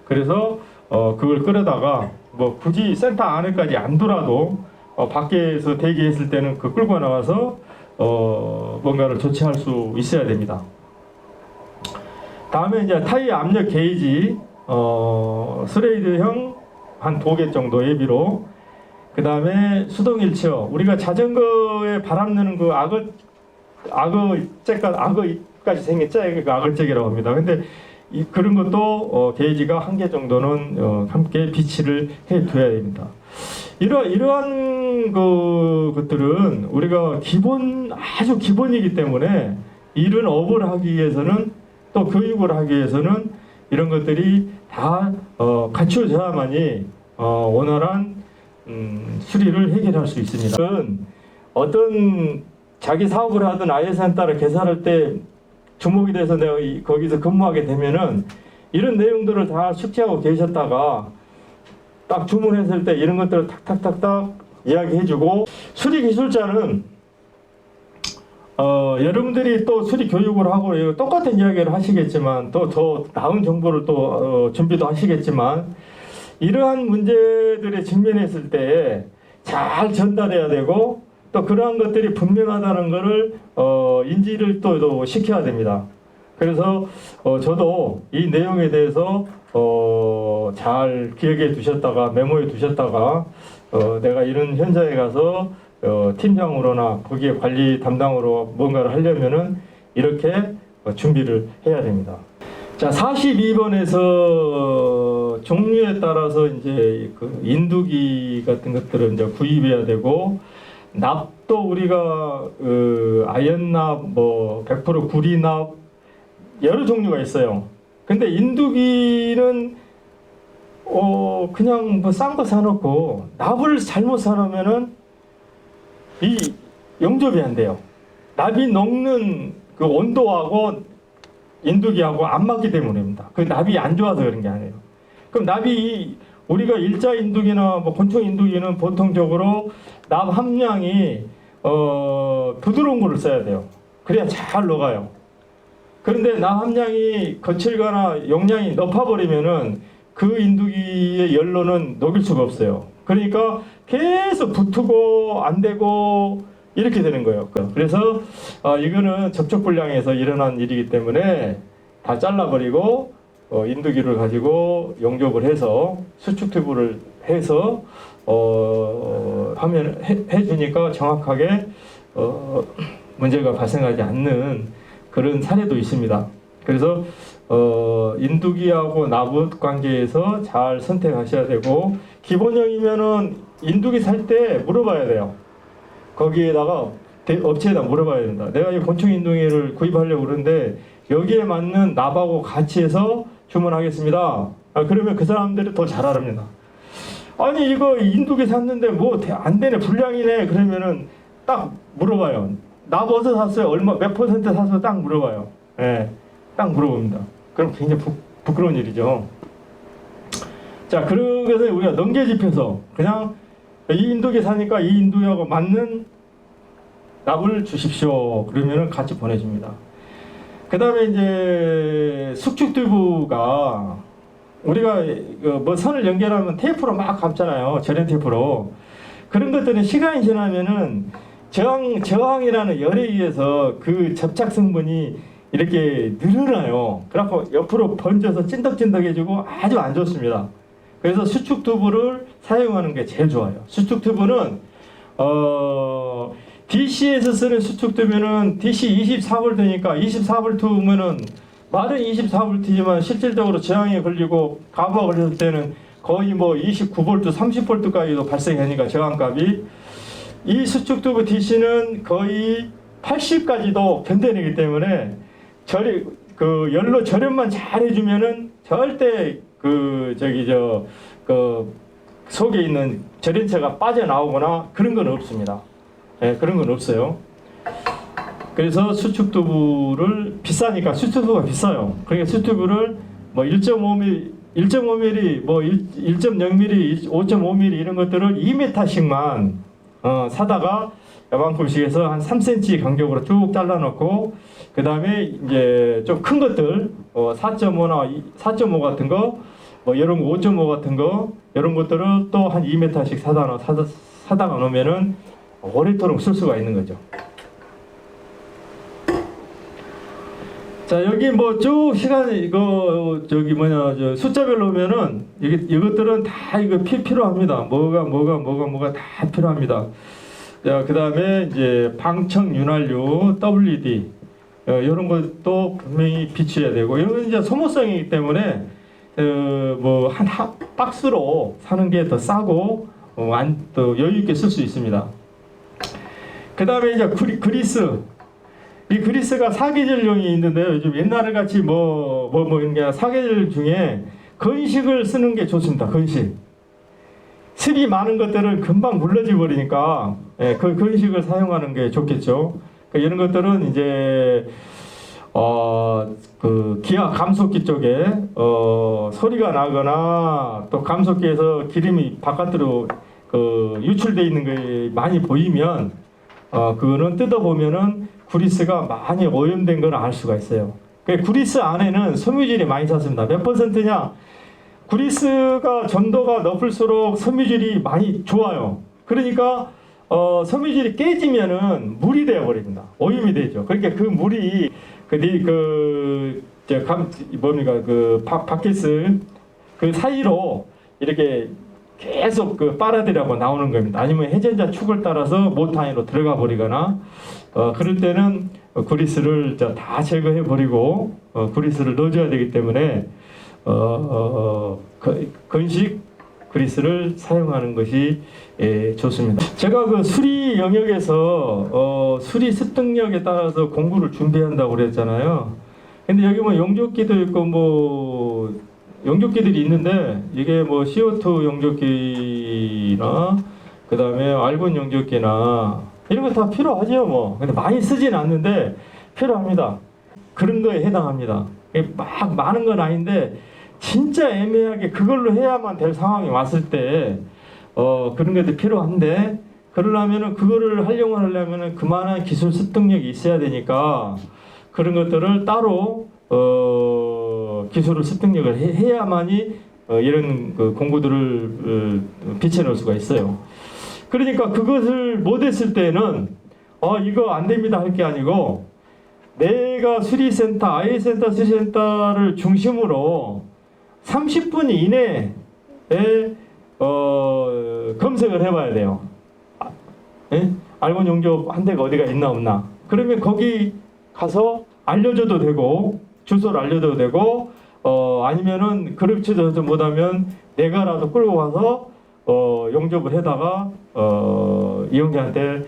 그래서 그걸 끌어다가 뭐 굳이 센터 안에까지 안 돌아도 밖에서 대기했을 때는 그 끌고 나와서 뭔가를 조치할 수 있어야 됩니다. 다음에 이제 타이어 압력 게이지 스레이드형 한 2개 정도 예비로, 그 다음에 수동 휠체어, 우리가 자전거에 바람 넣는 그 악어까지 생긴 잭, 악어잭이라고 합니다. 근데 그런 것도 게이지가 1개 정도는 함께 비치를 해둬야 됩니다. 이러한 것들은 우리가 아주 기본이기 때문에 이런 업을 하기 위해서는, 또 교육을 하기 위해서는 이런 것들이 다 갖춰져야만이 원활한 수리를 해결할 수 있습니다. 어떤 자기 사업을 하든 ISN따라 개설할 때 주목이 돼서 내가 거기서 근무하게 되면은 이런 내용들을 다 숙지하고 계셨다가 딱 주문했을 때 이런 것들을 탁탁탁탁 이야기해주고, 수리 기술자는 여러분들이 또 수리 교육을 하고 똑같은 이야기를 하시겠지만 또 더 나은 정보를 또 준비도 하시겠지만, 이러한 문제들에 직면했을 때 잘 전달해야 되고 또 그러한 것들이 분명하다는 것을 인지를 또 시켜야 됩니다. 그래서 저도 이 내용에 대해서 잘 기억해 두셨다가 메모해 두셨다가 내가 이런 현장에 가서 팀장으로나 거기에 관리 담당으로 뭔가를 하려면은 이렇게 준비를 해야 됩니다. 자, 42번에서 종류에 따라서 이제 그 인두기 같은 것들을 이제 구입해야 되고, 납도 우리가 아연납, 뭐 100% 구리납 여러 종류가 있어요. 근데 인두기는 그냥 뭐 싼 거 사놓고 납을 잘못 사놓으면은 이 용접이 안 돼요. 납이 녹는 그 온도하고 인두기하고 안 맞기 때문입니다. 그 납이 안 좋아서 그런 게 아니에요. 그럼 납이, 우리가 일자 인두기나 뭐 권총 인두기는 보통적으로 납 함량이 부드러운 거를 써야 돼요. 그래야 잘 녹아요. 그런데 납 함량이 거칠거나 용량이 높아버리면은 그 인두기의 열로는 녹일 수가 없어요. 그러니까 계속 붙고 안 되고 이렇게 되는 거예요. 그래서 이거는 접촉불량에서 일어난 일이기 때문에 다 잘라버리고 인두기를 가지고 용접을 해서 수축 튜브를 해서 하면 해주니까 정확하게 문제가 발생하지 않는 그런 사례도 있습니다. 그래서 인두기하고 납 관계에서 잘 선택하셔야 되고, 기본형이면은 인두기 살 때 물어봐야 돼요. 거기에다가 업체에다 물어봐야 된다. 내가 이 권총 인두기를 구입하려고 그러는데 여기에 맞는 납하고 같이 해서 주문하겠습니다. 그러면 그 사람들이 더 잘 알아봅니다. 아니 이거 인두기 샀는데 뭐 안 되네, 불량이네. 그러면은 딱 물어봐요. 납 어디서 샀어요? 얼마 몇 퍼센트 샀어요? 딱 물어봐요. 예, 딱 물어봅니다. 그럼 굉장히 부끄러운 일이죠. 자, 그래서 우리가 넘겨짚혀서 그냥 이 인두기 사니까 이 인두기하고 맞는 납을 주십시오. 그러면은 같이 보내줍니다. 그 다음에 이제 수축 튜브가 우리가 뭐 선을 연결하면 테이프로 막 감잖아요. 절연 테이프로. 그런 것들은 시간이 지나면은 저항이라는 열에 의해서 그 접착 성분이 이렇게 늘어나요. 그래갖고 옆으로 번져서 찐덕찐덕해지고 아주 안 좋습니다. 그래서 수축 튜브를 사용하는 게 제일 좋아요. 수축 튜브는 DC에서 쓰는 수축 튜브는 DC 24V니까 24V면은 말은 24V지만 실질적으로 저항에 걸리고 가부가 걸렸을 때는 거의 뭐 29V, 30V까지도 발생하니까 저항값이, 이 수축 튜브 DC는 거의 80까지도 견뎌내기 때문에 열로 절연만 잘 해주면은 절대 그 속에 있는 절연체가 빠져나오거나 그런 건 없습니다. 예, 그런 건 없어요. 그래서 수축 튜브를 비싸니까 수축 튜브가 비싸요. 그러니까 수축 튜브를 뭐 1.5mm, 뭐 1.0mm, 5.5mm 이런 것들을 2m씩만 사다가 야방품식 해서 한 3cm 간격으로 쭉 잘라놓고, 그 다음에 이제 좀 큰 것들 4.5나 4.5 같은 거, 뭐 이런 거 5.5 같은 거 이런 것들을 또 한 2m씩 사다가 놓으면은 오래도록 쓸 수가 있는 거죠. 자, 여기 뭐 쭉 시간 이거 숫자별로 보면은 이것들은 다 이거 필요합니다. 뭐가 다 필요합니다. 자, 그 다음에 이제 방청 윤활유 WD 이런 것도 분명히 비춰야 되고, 이런 건 이제 소모성이기 때문에 뭐 한 박스로 사는 게 더 싸고 또 여유 있게 쓸 수 있습니다. 그 다음에 이제 그리스. 이 그리스가 사계절용이 있는데요. 요즘 옛날에 같이 이런 게 사계절 중에 건식을 쓰는 게 좋습니다. 건식. 습이 많은 것들은 금방 물러져 버리니까 그 건식을 사용하는 게 좋겠죠. 이런 것들은 이제 그 기아 감속기 쪽에 소리가 나거나 또 감속기에서 기름이 바깥으로 유출되어 있는 게 많이 보이면 그거는 뜯어보면은 구리스가 많이 오염된 걸 알 수가 있어요. 구리스 안에는 섬유질이 많이 찼습니다. 몇 %냐? 구리스가 점도가 높을수록 섬유질이 많이 좋아요. 그러니까 섬유질이 깨지면은 물이 되어 버립니다. 오염이 되죠. 그러니까 그 물이 바켓스 그 사이로 이렇게 계속 빨아들이라고 나오는 겁니다. 아니면 해전자 축을 따라서 모터 안으로 들어가 버리거나 그럴 때는 그리스를 다 제거해 버리고 그리스를 넣어줘야 되기 때문에 건식 그리스를 사용하는 것이 좋습니다. 제가 그 수리 영역에서 수리 습득력에 따라서 공구를 준비한다고 그랬잖아요. 근데 여기 뭐 용접기도 있고 뭐 용접기들이 있는데, 이게 뭐 CO2 용접기나 그 다음에 알곤 용접기나 이런 거 다 필요하죠 뭐. 근데 많이 쓰진 않는데 필요합니다. 그런 거에 해당합니다. 막 많은 건 아닌데 진짜 애매하게 그걸로 해야만 될 상황이 왔을 때 그런 것도 필요한데, 그러려면은 그거를 활용하려면은 그만한 기술 습득력이 있어야 되니까 그런 것들을 따로 기술을 습득력을 해야만이 이런 공구들을 비춰놓을 수가 있어요. 그러니까 그것을 못했을 때는 이거 안 됩니다 할 게 아니고, 내가 수리센터, IA센터 수리센터를 중심으로 30분 이내에 검색을 해봐야 돼요. 알곤 용접 한 대가 어디가 있나 없나. 그러면 거기 가서 알려줘도 되고, 주소를 알려줘도 되고, 아니면은 그렇지도 못하면 내가라도 끌고 가서 용접을 해다가 이용자한테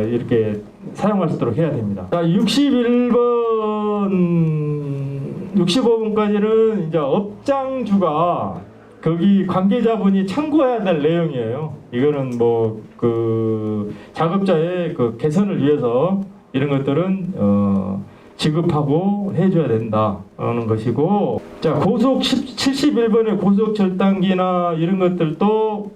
이렇게 사용할 수 있도록 해야 됩니다. 자, 65번까지는 이제 업장주가 거기 관계자분이 참고해야 될 내용이에요. 이거는 뭐 그 작업자의 그 개선을 위해서 이런 것들은 지급하고 해줘야 된다는 것이고, 자, 고속 71번의 고속 절단기나 이런 것들도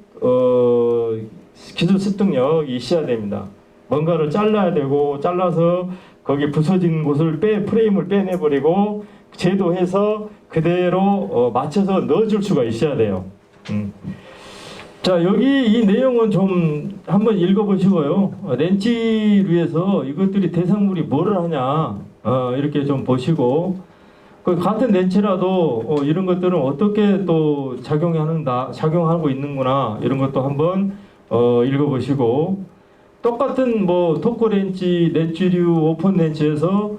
기술 습득력이 있어야 됩니다. 뭔가를 잘라야 되고, 잘라서 거기 부서진 곳을 프레임을 빼내버리고 제도해서 그대로 맞춰서 넣어줄 수가 있어야 돼요. 자, 여기 이 내용은 좀 한번 읽어보시고요. 렌치류에서 이것들이 대상물이 뭐를 하냐, 이렇게 좀 보시고, 그 같은 렌치라도 이런 것들은 어떻게 또 작용하고 있는구나, 이런 것도 한번 읽어보시고, 똑같은 뭐 토크 렌치, 렌치류, 오픈 렌치에서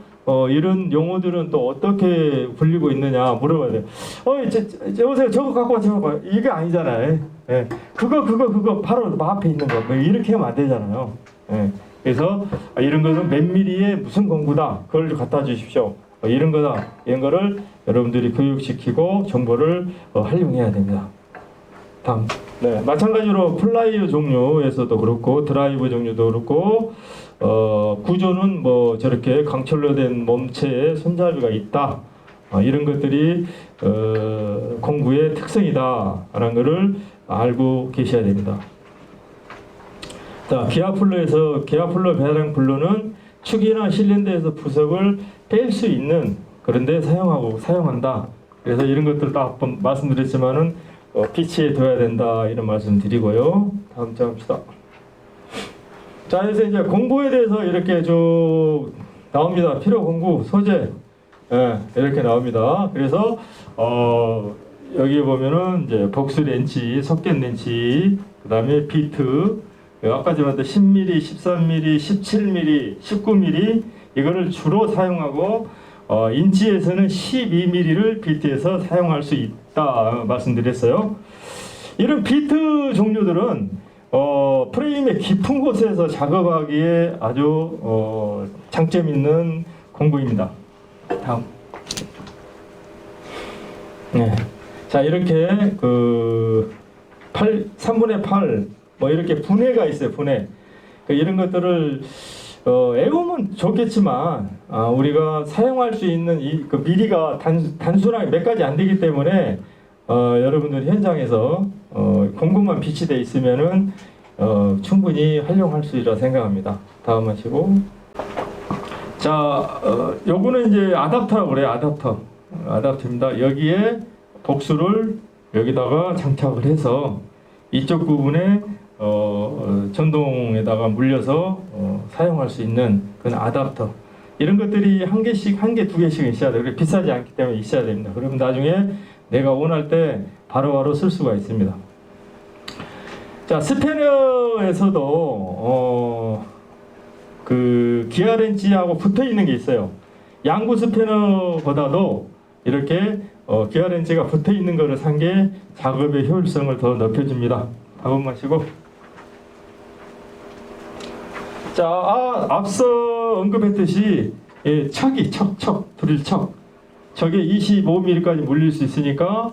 이런 용어들은 또 어떻게 불리고 있느냐 물어봐야 돼요. 여보세요, 저거 갖고 와, 저거 봐. 이게 아니잖아요. 예. 그거 바로 앞에 있는 거. 뭐 이렇게 하면 안 되잖아요. 예. 그래서 이런 것은 몇 미리의 무슨 공구다. 그걸 갖다 주십시오. 이런 거다. 이런 거를 여러분들이 교육시키고 정보를 활용해야 됩니다. 다음. 네, 마찬가지로 플라이어 종류에서도 그렇고 드라이브 종류도 그렇고 구조는 뭐 저렇게 강철로 된 몸체에 손잡이가 있다. 이런 것들이 공구의 특성이다라는 것을 알고 계셔야 됩니다. 자, 기아플러 배낭 플러는 축이나 실린더에서 부석을 뺄 수 있는 그런데 사용한다. 그래서 이런 것들 다 한번 말씀드렸지만은 피치에 둬야 된다 이런 말씀 드리고요. 다음 장 합시다. 자, 그래서 이제 공구에 대해서 이렇게 쭉 나옵니다. 필요 공구 소재, 예, 이렇게 나옵니다. 그래서 여기 보면은 이제 복수 렌치, 석겟 렌치, 그다음에 비트, 아까 전에 10mm, 13mm, 17mm, 19mm 이거를 주로 사용하고 인치에서는 12mm를 비트에서 사용할 수 있다 말씀드렸어요. 이런 비트 종류들은 프레임의 깊은 곳에서 작업하기에 아주 장점 있는 공구입니다. 다음. 네. 자, 이렇게 3분의 8 뭐 이렇게 분해가 있어요. 분해. 이런 것들을 애우면 좋겠지만 우리가 사용할 수 있는 그 미리가 단순하게 몇 가지 안 되기 때문에 여러분들 현장에서 공구만 비치되어 있으면은 충분히 활용할 수 있다 생각합니다. 다음 하시고. 자, 요거는 이제 아답터라고 그래요. 아답터입니다. 여기에 복수를 여기다가 장착을 해서 이쪽 부분에 전동에다가 물려서 사용할 수 있는 그런 아답터, 이런 것들이 한 개, 두 개씩 있어야 돼요. 그리고 비싸지 않기 때문에 있어야 됩니다. 그러면 나중에 내가 원할 때 바로바로 쓸 수가 있습니다. 자, 스패너에서도 그 기아 렌치하고 붙어 있는 게 있어요. 양구 스패너보다도 이렇게 기아 렌치가 붙어 있는 거를 산 게 작업의 효율성을 더 높여줍니다. 다음 마시고. 자, 앞서 언급했듯이 척이 드릴 척. 저게 25mm까지 물릴 수 있으니까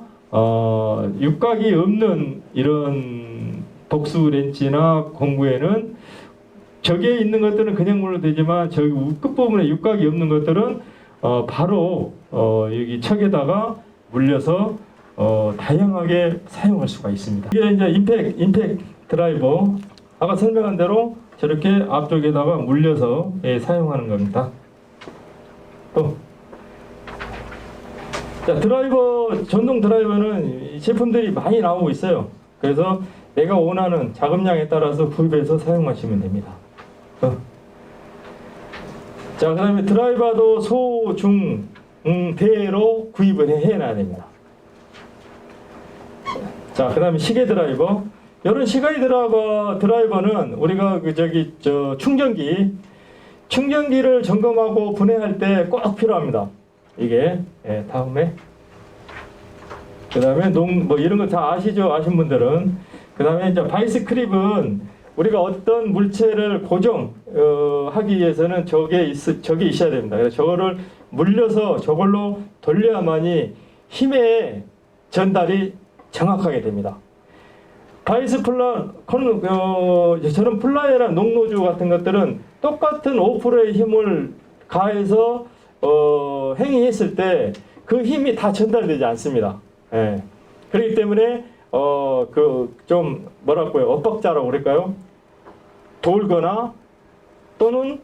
육각이 없는 이런 복수 렌치나 공구에는 저기에 있는 것들은 그냥 물려도 되지만 저기 끝부분에 육각이 없는 것들은 바로 여기 척에다가 물려서 다양하게 사용할 수가 있습니다. 이게 이제 임팩 드라이버, 아까 설명한 대로 저렇게 앞쪽에다가 물려서 사용하는 겁니다. 또, 자, 전동 드라이버는 제품들이 많이 나오고 있어요. 그래서 내가 원하는 작업량에 따라서 구입해서 사용하시면 됩니다. 자, 그 다음에 드라이버도 소, 중, 대로 구입을 해놔야 됩니다. 자, 그 다음에 시계 드라이버. 이런 시계 드라이버는 우리가 충전기를 점검하고 분해할 때 꼭 필요합니다. 이게, 다음에. 그 다음에 뭐 이런 거 다 아시죠? 아신 분들은. 그 다음에 이제 바이스 크립은 우리가 어떤 물체를 고정하기 위해서는 저게 있어야 됩니다. 그래서 저거를 물려서 저걸로 돌려야만이 힘의 전달이 정확하게 됩니다. 저런 플라이어나 농노주 같은 것들은 똑같은 5%의 힘을 가해서 행위했을 때 그 힘이 다 전달되지 않습니다. 그렇기 때문에 좀 뭐랄까요, 엇박자라고 그럴까요? 돌거나 또는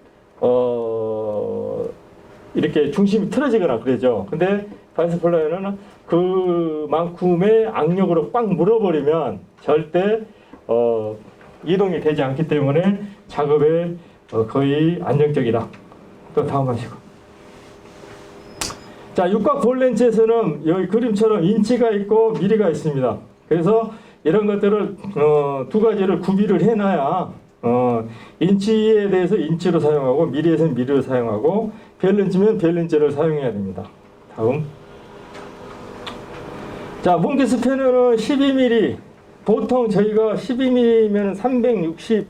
이렇게 중심이 틀어지거나 그러죠. 근데 바이스 플라이어는 그만큼의 악력으로 꽉 물어버리면 절대 이동이 되지 않기 때문에 작업에 거의 안정적이다. 또 다음 하시고. 자, 육각 볼렌치에서는 여기 그림처럼 인치가 있고 미리가 있습니다. 그래서 이런 것들을 두 가지를 구비를 해놔야 인치에 대해서 인치로 사용하고 미리에서는 미리로 사용하고 밸런지면 밸런지를 사용해야 됩니다. 다음. 자, 뭉치 스패너는 12mm. 보통 저희가 12mm면 360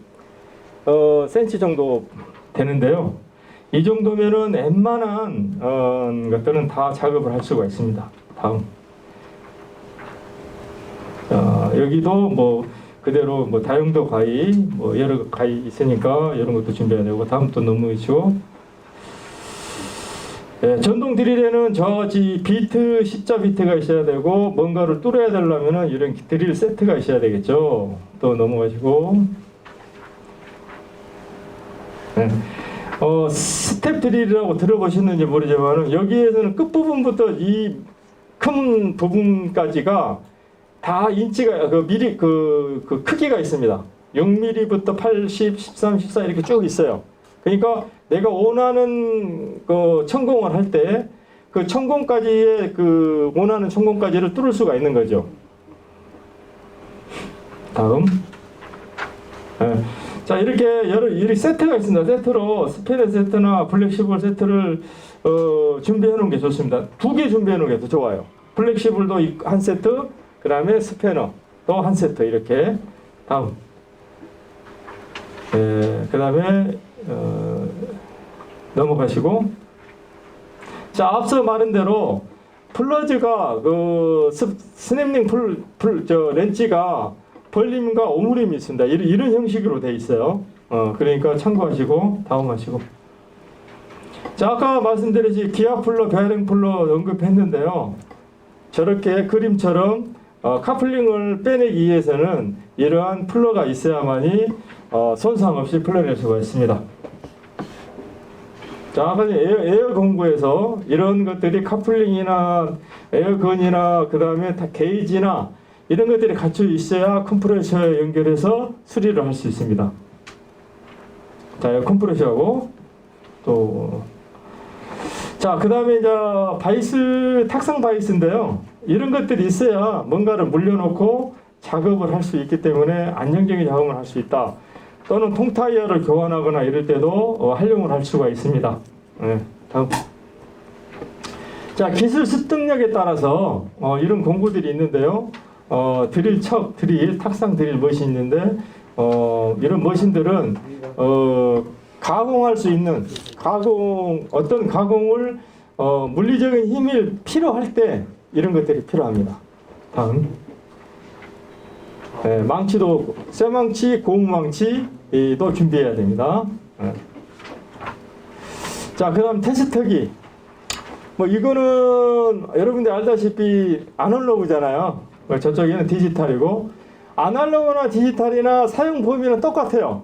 cm 정도 되는데요. 이 정도면은 웬만한 것들은 다 작업을 할 수가 있습니다. 다음. 여기도 뭐 그대로 뭐 다용도 가위, 뭐 여러 가위 있으니까 이런 것도 준비해야 되고, 다음 또 넘어오시고. 예, 전동 드릴에는 저지 비트, 십자 비트가 있어야 되고, 뭔가를 뚫어야 되려면은 이런 드릴 세트가 있어야 되겠죠. 또 넘어가시고. 예. 스텝 드릴이라고 들어보셨는지 모르지만 여기에서는 끝부분부터 이 큰 부분까지가 다 인치가 미리 그 크기가 있습니다. 6mm부터 80, 13, 14 이렇게 쭉 있어요. 그러니까 내가 원하는 그 천공을 할 때 그 천공까지의 그 원하는 천공까지를 뚫을 수가 있는 거죠. 다음. 네. 자, 이렇게 여러 세트가 있습니다. 세트로 스패너 세트나 플렉시블 세트를 준비해 놓은 게 좋습니다. 2개 준비해 놓은 게 더 좋아요. 플렉시블도 한 세트, 그 다음에 스패너 또 한 세트 이렇게. 다음. 그 다음에 넘어가시고. 자, 앞서 말한 대로 플러즈가 그 스냅링 렌치가 벌림과 오므림이 있습니다. 이런 형식으로 되어 있어요. 그러니까 참고하시고 다음 하시고. 자, 아까 말씀드렸지 기아 플러, 베어링 플러 언급했는데요. 저렇게 그림처럼 카플링을 빼내기 위해서는 이러한 플러가 있어야만이 손상 없이 풀어낼 수가 있습니다. 자, 아까 에어 공부에서 이런 것들이 카플링이나 에어건이나 그 다음에 게이지나 이런 것들이 갖춰 있어야 컴프레셔에 연결해서 수리를 할 수 있습니다. 자, 컴프레셔하고 또 자, 그 다음에 이제 바이스, 탁상 바이스인데요. 이런 것들이 있어야 뭔가를 물려놓고 작업을 할 수 있기 때문에 안정적인 작업을 할 수 있다. 또는 통타이어를 교환하거나 이럴 때도 활용을 할 수가 있습니다. 네, 다음. 자, 기술 습득력에 따라서 이런 공구들이 있는데요. 드릴 척, 드릴, 탁상 드릴 머신이 있는데 이런 머신들은 가공할 수 있는 어떤 가공을 물리적인 힘이 필요할 때 이런 것들이 필요합니다. 다음. 네, 망치도 쇠망치, 고무망치도 준비해야 됩니다. 네. 자, 그 다음 테스터기. 뭐 이거는 여러분들 알다시피 아날로그잖아요. 저쪽에는 디지털이고, 아날로그나 디지털이나 사용 범위는 똑같아요.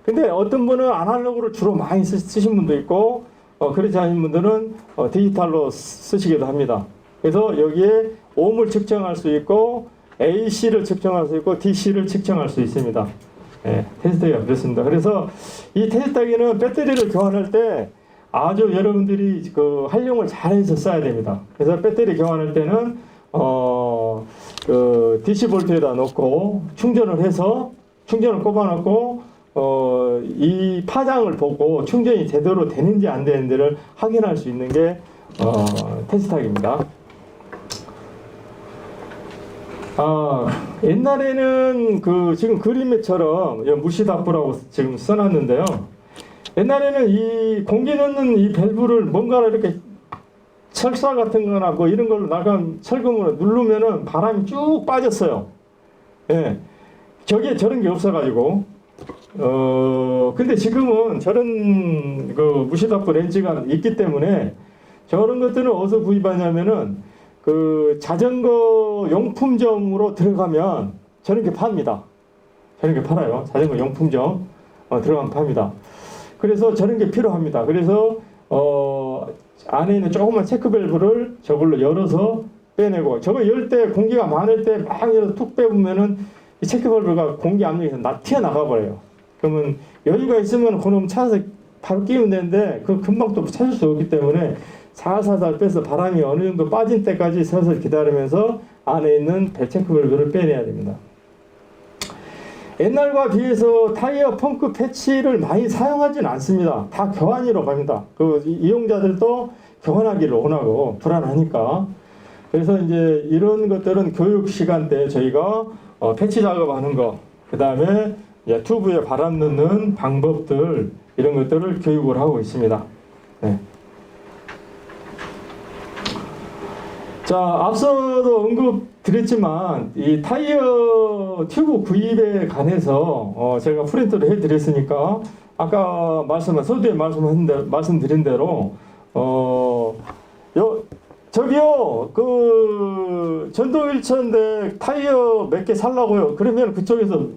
근데 어떤 분은 아날로그를 주로 많이 쓰신 분도 있고, 그렇지 않은 분들은 디지털로 쓰시기도 합니다. 그래서 여기에 ohm을 측정할 수 있고, AC를 측정할 수 있고, DC를 측정할 수 있습니다. 네, 테스터기가 그렇습니다. 그래서 이 테스터기는 배터리를 교환할 때 아주 여러분들이 그 활용을 잘해서 써야 됩니다. 그래서 배터리 교환할 때는 그 DC 볼트에다 놓고 충전을 해서 충전을 꼽아놓고 이 파장을 보고 충전이 제대로 되는지 안 되는지를 확인할 수 있는 게 테스터기입니다. 옛날에는 그 지금 그림에처럼 무시다프라고 지금 써놨는데요. 옛날에는 이 공기 넣는 이 밸브를 뭔가를 이렇게 철사 같은 거나 뭐 이런 걸로 나간 철금으로 누르면은 바람이 쭉 빠졌어요. 예. 저게 저런 게 없어가지고. 근데 지금은 저런 그 무시다프 렌즈가 있기 때문에 저런 것들은 어디서 구입하냐면은 그 자전거 용품점으로 들어가면 저런 게 팝니다. 저런 게 팔아요. 자전거 용품점 들어가면 팝니다. 그래서 저런 게 필요합니다. 그래서 안에 있는 조그만 체크 밸브를 저걸로 열어서 빼내고, 저거 열 때 공기가 많을 때 막 열어서 툭 빼보면은 이 체크밸브가 공기 압력에서 튀어나가 버려요. 그러면 여유가 있으면 그놈 찾아서 바로 끼우면 되는데 그 금방 또 찾을 수 없기 때문에 살살살 빼서 바람이 어느 정도 빠진 때까지 서서 기다리면서 안에 있는 배 체크밸브를 빼내야 됩니다. 옛날과 비해서 타이어 펑크 패치를 많이 사용하지는 않습니다. 다 교환이로 갑니다. 그 이용자들도 교환하기를 원하고 불안하니까. 그래서 이제 이런 것들은 교육 시간 때 저희가 패치 작업하는 거, 그 다음에 튜브에 바람 넣는 방법들 이런 것들을 교육을 하고 있습니다. 네. 자, 앞서도 언급드렸지만 이 타이어 튜브 구입에 관해서 제가 프린트를 해드렸으니까 아까 서두에 말씀드린 대로 저기요 그 전동일체인데 타이어 몇 개 살라고요. 그러면 그쪽에서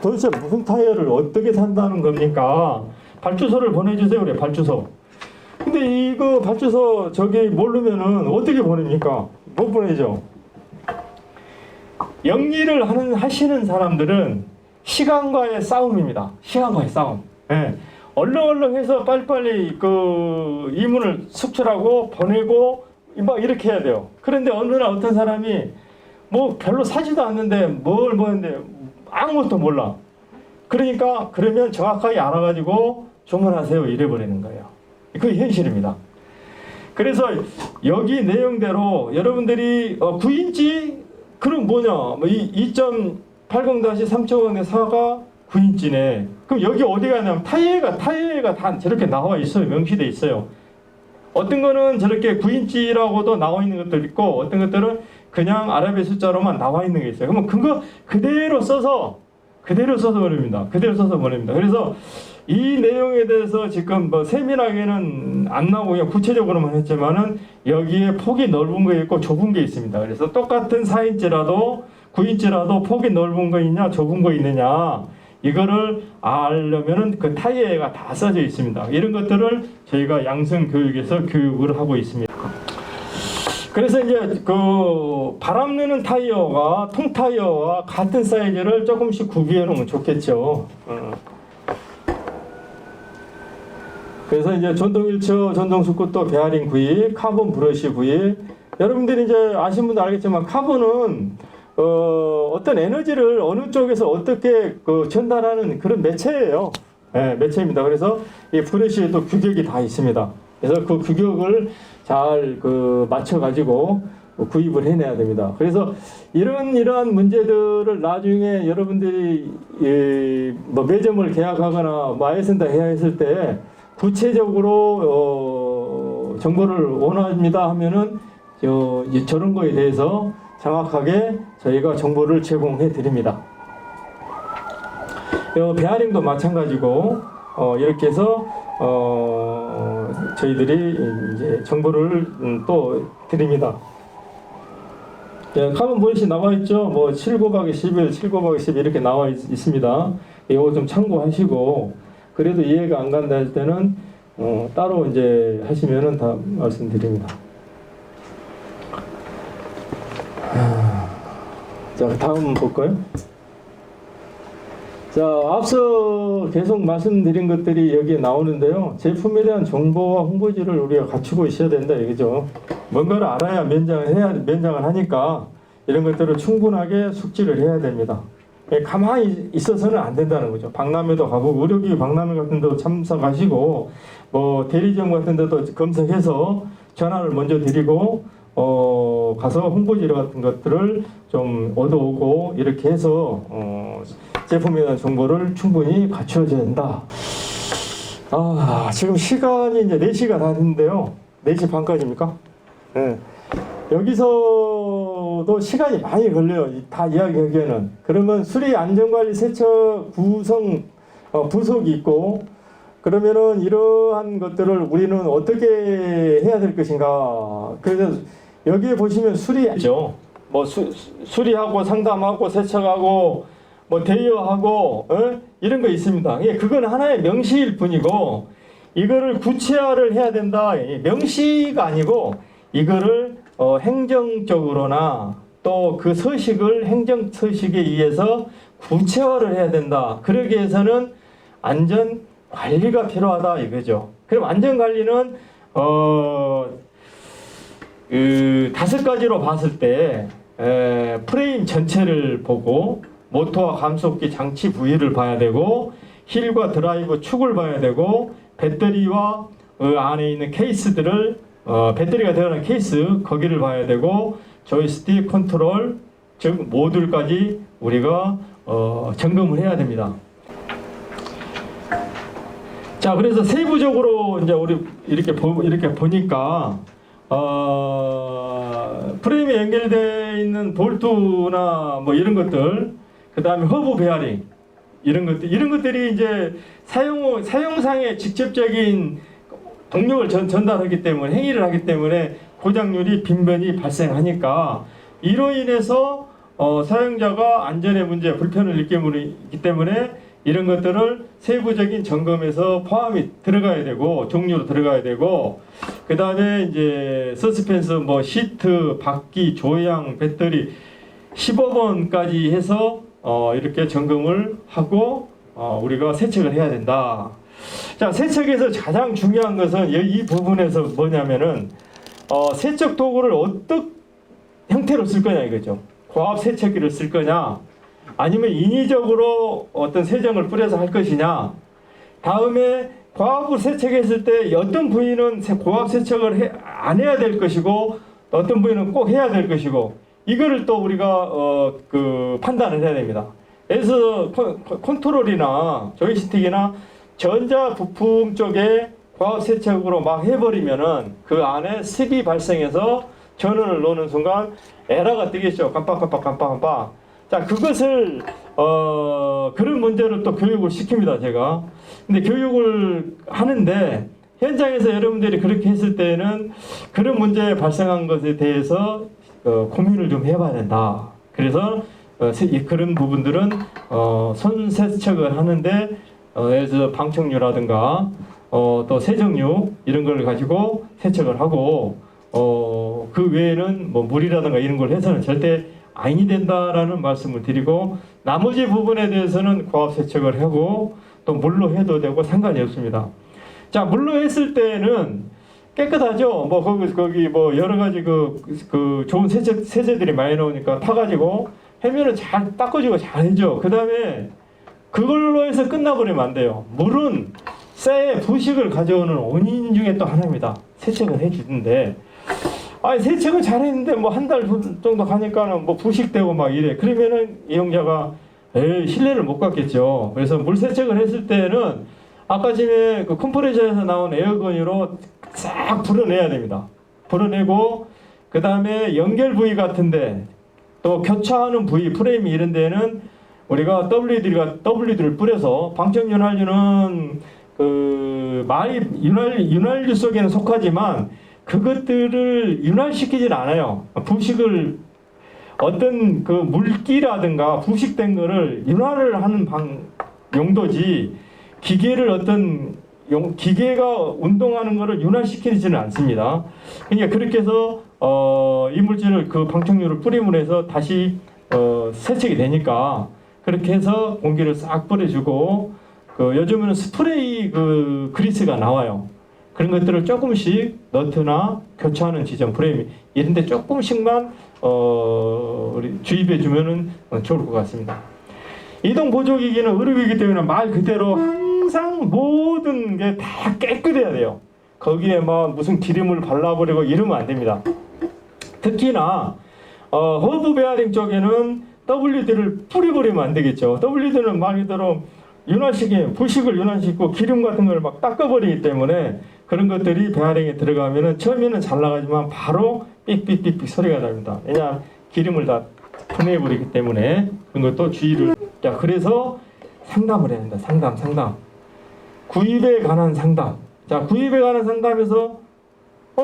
도대체 무슨 타이어를 어떻게 산다는 겁니까? 발주소를 보내주세요. 그래, 발주소. 근데 이거 발주소 저기 모르면은 어떻게 보냅니까? 못 보내죠. 영리를 하시는 사람들은 시간과의 싸움입니다. 시간과의 싸움. 예. 얼렁얼렁 해서 빨리빨리 그 이문을 속출하고 보내고 막 이렇게 해야 돼요. 그런데 어느 날 어떤 사람이 뭐 별로 사지도 않는데 뭘 보는데 아무것도 몰라. 그러니까 그러면 정확하게 알아가지고 주문하세요. 이래버리는 거예요. 그게 현실입니다. 그래서 여기 내용대로 여러분들이 9인치 그럼 뭐냐? 뭐 2.80-3.4가 9인치네. 그럼 여기 어디 가냐면 타이어가 다 저렇게 나와 있어요. 명시돼 있어요. 어떤 거는 저렇게 9인치라고도 나와 있는 것도 있고 어떤 것들은 그냥 아랍의 숫자로만 나와 있는 게 있어요. 그러면 그거 그대로 써서 버립니다. 그래서 이 내용에 대해서 지금 뭐 세밀하게는 안 나오고 그냥 구체적으로만 했지만은 여기에 폭이 넓은 거 있고 좁은 게 있습니다. 그래서 똑같은 4인치라도 9인치라도 폭이 넓은 거 있냐 좁은 거 있느냐 이거를 알려면은 그 타이어가 다 써져 있습니다. 이런 것들을 저희가 양성 교육에서 교육을 하고 있습니다. 그래서 이제 그 바람 내는 타이어가 통 타이어와 같은 사이즈를 조금씩 구비해 놓으면 좋겠죠. 그래서 이제 전동 휠체어, 전동 스쿠터 베어링 구입, 카본 브러쉬 구입. 여러분들이 이제 아시는 분도 알겠지만 카본은 어떤 에너지를 어느 쪽에서 어떻게 전달하는 그런 매체예요. 네, 매체입니다. 그래서 이 브러쉬에도 규격이 다 있습니다. 그래서 그 규격을 잘 맞춰가지고 구입을 해내야 됩니다. 그래서 이러한 문제들을 나중에 여러분들이 뭐 매점을 계약하거나 뭐 아이센터 해야 했을 때 구체적으로 정보를 원합니다 하면은 저런 거에 대해서 정확하게 저희가 정보를 제공해 드립니다. 베어링도 마찬가지고 이렇게 해서 저희들이 이제 정보를 또 드립니다. 카본 브러쉬 나와 있죠. 뭐 7곱하기11, 7곱하기10 이렇게 나와 있습니다. 이거 좀 참고하시고 그래도 이해가 안 간다 할 때는 따로 이제 하시면은 다 말씀드립니다. 자, 다음 볼까요? 자, 앞서 계속 말씀드린 것들이 여기에 나오는데요. 제품에 대한 정보와 홍보지를 우리가 갖추고 있어야 된다, 이거죠. 뭔가를 알아야 면장을 하니까 이런 것들을 충분하게 숙지를 해야 됩니다. 가만히 있어서는 안 된다는 거죠. 박람회도 가보고 의료기기 박람회 같은 데도 참석하시고 뭐 대리점 같은 데도 검색해서 전화를 먼저 드리고 가서 홍보지를 같은 것들을 좀 얻어오고 이렇게 해서 제품에 대한 정보를 충분히 갖춰줘야 된다. 지금 시간이 이제 4시가 다 됐는데요. 4시 반까지입니까? 네. 여기서도 시간이 많이 걸려요. 다 이야기하기에는. 그러면 수리 안전관리 세척 구성 부속이 있고 그러면은 이러한 것들을 우리는 어떻게 해야 될 것인가. 그래서 여기에 보시면 수리죠. 뭐 수리하고 상담하고 세척하고 뭐 대여하고 이런 거 있습니다. 그건 하나의 명시일 뿐이고 이거를 구체화를 해야 된다. 명시가 아니고 이거를 행정적으로나 또 그 서식을 행정 서식에 의해서 구체화를 해야 된다. 그러기 위해서는 안전 관리가 필요하다 이거죠. 그럼 안전 관리는 그 5가지로 봤을 때 프레임 전체를 보고 모터와 감속기 장치 부위를 봐야 되고 힐과 드라이브 축을 봐야 되고 배터리와 안에 있는 케이스들을 배터리가 들어가는 케이스 거기를 봐야 되고 조이스틱 컨트롤 즉 모듈까지 우리가 점검을 해야 됩니다. 자, 그래서 세부적으로 이제 우리 이렇게 보니까 프레임에 연결되어 있는 볼트나 뭐 이런 것들, 그 다음에 허브 베어링 이런 것들이 이제 사용상의 직접적인 동력을 전달하기 때문에 행위를 하기 때문에 고장률이 빈번히 발생하니까 이로 인해서 사용자가 안전의 문제, 불편을 느끼기 때문에 이런 것들을 세부적인 점검에서 포함이 들어가야 되고 종류로 들어가야 되고 그 다음에 이제 서스펜스, 뭐 시트, 바퀴, 조향, 배터리 15번까지 해서 이렇게 점검을 하고 우리가 세척을 해야 된다. 자, 세척에서 가장 중요한 것은 이 부분에서 뭐냐면은 세척 도구를 어떤 형태로 쓸 거냐 이거죠. 고압 세척기를 쓸 거냐 아니면 인위적으로 어떤 세정을 뿌려서 할 것이냐. 다음에 고압으로 세척했을 때 어떤 부위는 고압 세척을 안 해야 될 것이고 어떤 부위는 꼭 해야 될 것이고 이거를 또 우리가 판단을 해야 됩니다. 그래서 컨트롤이나 조이스틱이나 전자 부품 쪽에 고압 세척으로 막 해버리면은 그 안에 습이 발생해서 전원을 놓는 순간 에러가 뜨겠죠. 깜빡깜빡. 자, 그것을 그런 문제로 또 교육을 시킵니다, 제가. 근데 교육을 하는데 현장에서 여러분들이 그렇게 했을 때는 그런 문제 발생한 것에 대해서 고민을 좀 해봐야 된다. 그래서 그런 부분들은 손 세척을 하는데 그래서 방청류라든가 또 세정류 이런 걸 가지고 세척을 하고 그 외에는 뭐 물이라든가 이런 걸 해서는 절대 아니 된다라는 말씀을 드리고 나머지 부분에 대해서는 고압 세척을 하고 또 물로 해도 되고 상관이 없습니다. 자, 물로 했을 때는 깨끗하죠. 뭐 거기 뭐 여러 가지 그 좋은 세제들이 많이 나오니까 타가지고 해면은 잘 닦아지고 잘 해죠. 그 다음에 그걸로 해서 끝나버리면 안 돼요. 물은 쇠의 부식을 가져오는 원인 중에 또 하나입니다. 세척을 해주는데 세척은 잘했는데 뭐 한 달 정도 가니까는 뭐 부식되고 막 이래. 그러면은 이용자가 신뢰를 못 갖겠죠. 그래서 물 세척을 했을 때는 아까 전에 그 컴프레셔에서 나온 에어건으로 싹 불어내야 됩니다. 불어내고 그 다음에 연결 부위 같은데 또 교차하는 부위, 프레임 이런 데는 우리가 WD를 뿌려서 방청윤활유는 윤활유 속에는 속하지만 그것들을 윤활시키질 않아요. 부식을 어떤 그 물기라든가 부식된 거를 윤활을 하는 용도지 기계가 운동하는 거를 윤활시키지는 않습니다. 그러니까 그렇게 해서 이물질을 그 방청류를 뿌림으로 해서 다시 세척이 되니까 그렇게 해서 공기를 싹 뿌려주고 요즘에는 스프레이 그리스가 나와요. 그런 것들을 조금씩 너트나 교차하는 지점 프레임 이런데 조금씩만 우리 주입해 주면은 좋을 것 같습니다. 이동 보조기기는 의료기기 때문에 말 그대로 항상 모든 게 다 깨끗해야 돼요. 거기에 막 무슨 기름을 발라버리고 이러면 안 됩니다. 특히나 허브 베어링 쪽에는 WD를 뿌려버리면 안 되겠죠. WD는 말 그대로 부식을 윤활시키고 기름 같은 걸 막 닦아버리기 때문에 그런 것들이 베어링에 들어가면은 처음에는 잘 나가지만 바로 삑삑삑삑 소리가 납니다. 왜냐하면 기름을 다 분해해버리기 때문에 그런 것도 주의를. 자, 그래서 상담을 해야 된다. 상담. 구입에 관한 상담. 자, 구입에 관한 상담에서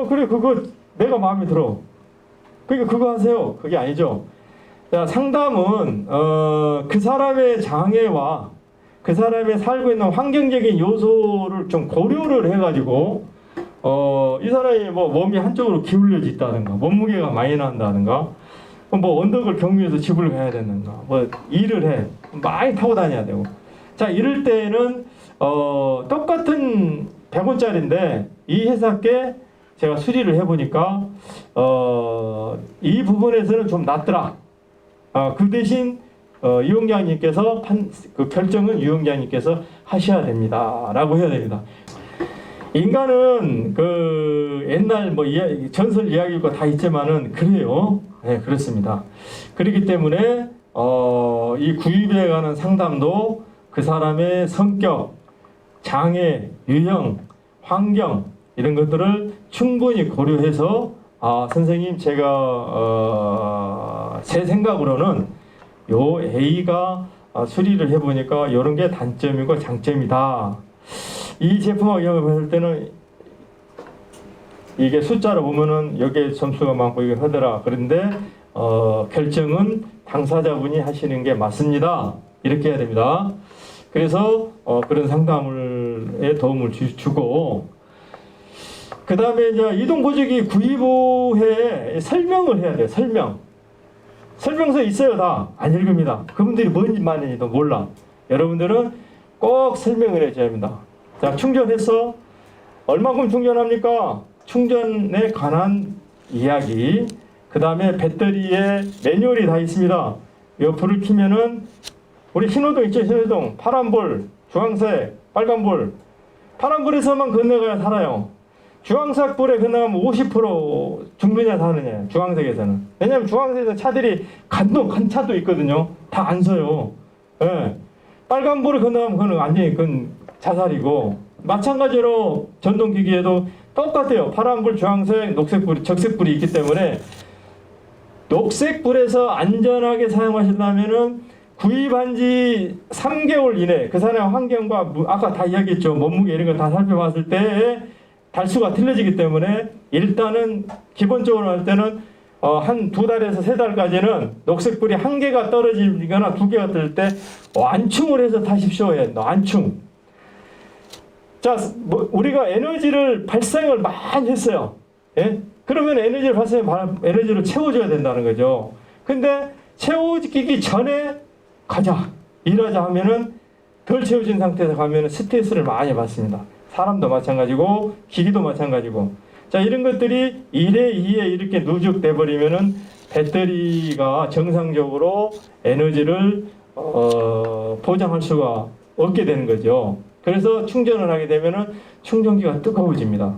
그래 그거 내가 마음에 들어. 그러니까 그거 하세요. 그게 아니죠. 자, 상담은 그 사람의 장애와 그 사람이 살고 있는 환경적인 요소를 좀 고려를 해가지고 이 사람이 뭐 몸이 한쪽으로 기울여져 있다든가 몸무게가 많이 난다든가 뭐 언덕을 경유해서 집을 가야 되는가, 뭐 일을 해, 많이 타고 다녀야 되고. 자, 이럴 때는 똑같은 100원짜리인데 이 회사께 제가 수리를 해보니까 이 부분에서는 좀 낫더라. 그 대신 이용자님께서 그 결정은 이용자님께서 하셔야 됩니다라고 해야 됩니다. 인간은 그 옛날 뭐 전설 이야기가 다 있지만은 그래요. 네, 그렇습니다. 그렇기 때문에 이 구입에 관한 상담도 그 사람의 성격, 장애, 유형, 환경 이런 것들을 충분히 고려해서 선생님 제가 제 생각으로는 요 A가 수리를 해보니까 이런 게 단점이고 장점이다. 이 제품하고 영업했을 때는 이게 숫자로 보면은 여기에 점수가 많고 이게 하더라. 그런데 결정은 당사자분이 하시는 게 맞습니다. 이렇게 해야 됩니다. 그래서 그런 상담에 도움을 주고, 그 다음에 이제 이동보조기 구입 후에 설명을 해야 돼요. 설명서 있어요. 다 안 읽습니다. 그분들이 뭔지 많은지도 몰라. 여러분들은 꼭 설명을 해줘야 합니다. 자, 충전해서 얼마큼 충전합니까? 충전에 관한 이야기. 그 다음에 배터리에 매뉴얼이 다 있습니다. 이 불을 켜면은 우리 신호등 있죠? 신호등 파란불, 주황색, 빨간불. 파란불에서만 건너가야 살아요. 주황색 불에 건너가면 50% 죽느냐 사느냐. 주황색에서는. 왜냐하면 주황색에서 차들이 간 차도 있거든요. 다 안 서요. 예. 빨간불을 건너가면 그건 완전히 그건 자살이고, 마찬가지로 전동기기에도 똑같아요. 파란불, 주황색, 녹색불, 적색불이 있기 때문에 녹색불에서 안전하게 사용하신다면은 구입한 지 3개월 이내 그 사람의 환경과 아까 다 이야기했죠. 몸무게 이런 거 다 살펴봤을 때 달수가 틀려지기 때문에 일단은 기본적으로 할 때는 한 2달에서 3달까지는 녹색불이 1개가 떨어지거나 2개가 뜰 때 완충을 해서 타십시오. 완충. 자, 우리가 에너지를 발생을 많이 했어요. 예? 그러면 에너지를 채워줘야 된다는 거죠. 근데 채워지기 전에 가자, 일하자 하면은 덜 채워진 상태에서 가면은 스트레스를 많이 받습니다. 사람도 마찬가지고, 기기도 마찬가지고. 자, 이런 것들이 1회, 2회 이렇게 누적돼 버리면은 배터리가 정상적으로 에너지를 보장할 수가 없게 되는 거죠. 그래서 충전을 하게 되면은 충전기가 뜨거워집니다.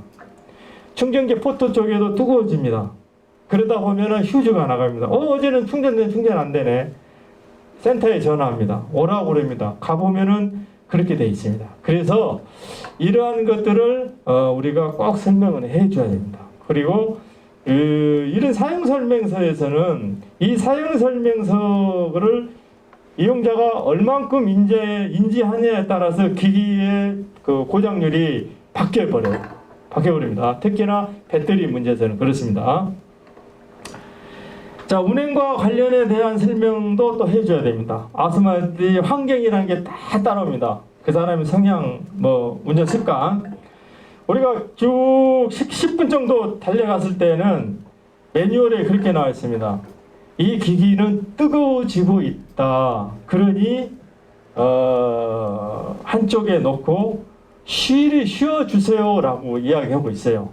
충전기 포트 쪽에도 뜨거워집니다. 그러다 보면은 휴즈가 나갑니다. 어제는 충전 안 되네. 센터에 전화합니다. 오라고 그럽니다. 가보면은 그렇게 돼 있습니다. 그래서 이러한 것들을 우리가 꼭 설명을 해줘야 됩니다. 그리고 이런 사용설명서에서는 이 사용설명서를 이용자가 얼만큼 인지하냐에 따라서 기기의 그 고장률이 바뀌어버립니다. 특히나 배터리 문제에서는 그렇습니다. 자, 운행과 관련에 대한 설명도 또 해줘야 됩니다. 아스마디 환경이라는 게 다 따라옵니다. 그 사람의 성향, 운전 습관. 우리가 쭉 10분 정도 달려갔을 때는 매뉴얼에 그렇게 나와 있습니다. 이 기기는 뜨거워지고 있다. 그러니 한쪽에 놓고 쉬어주세요라고 이야기하고 있어요.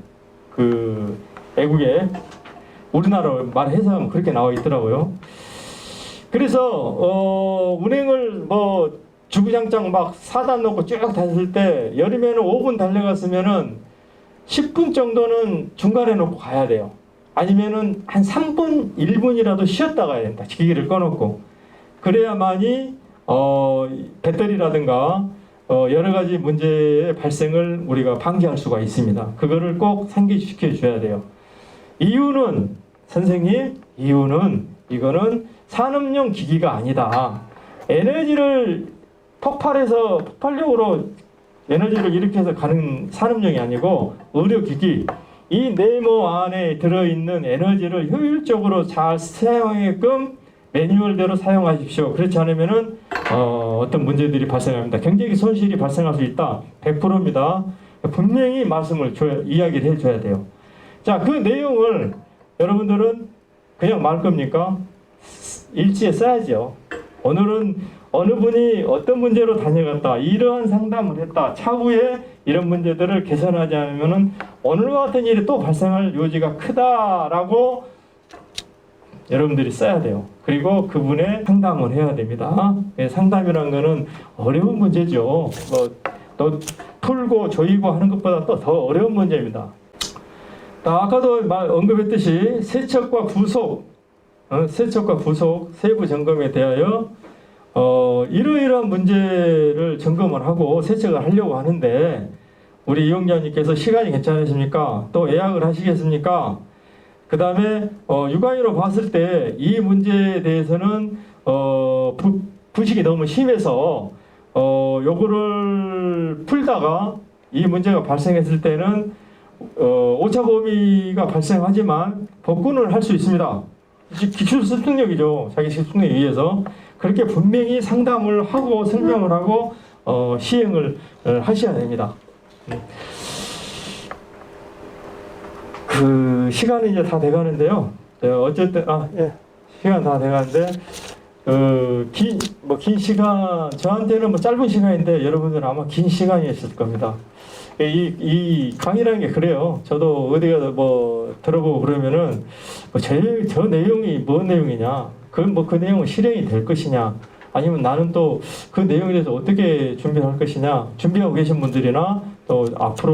그 애국에 우리나라 말 해석하면 그렇게 나와 있더라고요. 그래서 운행을 주구장창 막 4단 놓고 쭉 달렸을 때 여름에는 5분 달려갔으면은 10분 정도는 중간에 놓고 가야 돼요. 아니면은 한 3분, 1분이라도 쉬었다 가야 된다. 기기를 꺼놓고. 그래야만이 배터리라든가 여러 가지 문제의 발생을 우리가 방지할 수가 있습니다. 그거를 꼭 상기시켜 줘야 돼요. 이유는 선생님, 이거는 산업용 기기가 아니다. 에너지를 폭발력으로 에너지를 일으켜서 가는 산업용이 아니고 의료기기, 이 네모 안에 들어있는 에너지를 효율적으로 잘 사용하게끔 매뉴얼대로 사용하십시오. 그렇지 않으면은 어떤 문제들이 발생합니다. 경제적 손실이 발생할 수 있다. 100%입니다. 분명히 이야기를 해줘야 돼요. 자, 그 내용을 여러분들은 그냥 말 겁니까? 일지에 써야죠. 오늘은 어느 분이 어떤 문제로 다녀갔다, 이러한 상담을 했다, 차후에 이런 문제들을 개선하지 않으면은 오늘과 같은 일이 또 발생할 요지가 크다라고 여러분들이 써야 돼요. 그리고 그분의 상담을 해야 됩니다. 상담이란 거는 어려운 문제죠. 또 풀고 조이고 하는 것보다 또 더 어려운 문제입니다. 아까도 언급했듯이 세척과 구속, 세부 점검에 대하여 이러이러한 문제를 점검을 하고 세척을 하려고 하는데, 우리 이용자님께서 시간이 괜찮으십니까? 또 예약을 하시겠습니까? 그 다음에 육안으로 봤을 때 이 문제에 대해서는 부식이 너무 심해서 요거를 풀다가 이 문제가 발생했을 때는 오차 범위가 발생하지만 복구를 할 수 있습니다. 기출 습득력이죠. 자기 습득력에 의해서 그렇게 분명히 상담을 하고 설명을 하고 시행을 하셔야 됩니다. 그 시간이 이제 다 돼가는데요. 어쨌든 시간 다 돼가는데 긴 시간, 저한테는 뭐 짧은 시간인데 여러분들은 아마 긴 시간이었을 겁니다. 이 강의라는 게 그래요. 저도 어디 가서 뭐 들어보고 그러면은 저 내용이 뭔 내용이냐, 그 내용은 실행이 될 것이냐, 아니면 나는 또 그 내용에 대해서 어떻게 준비할 것이냐, 준비하고 계신 분들이나 또 앞으로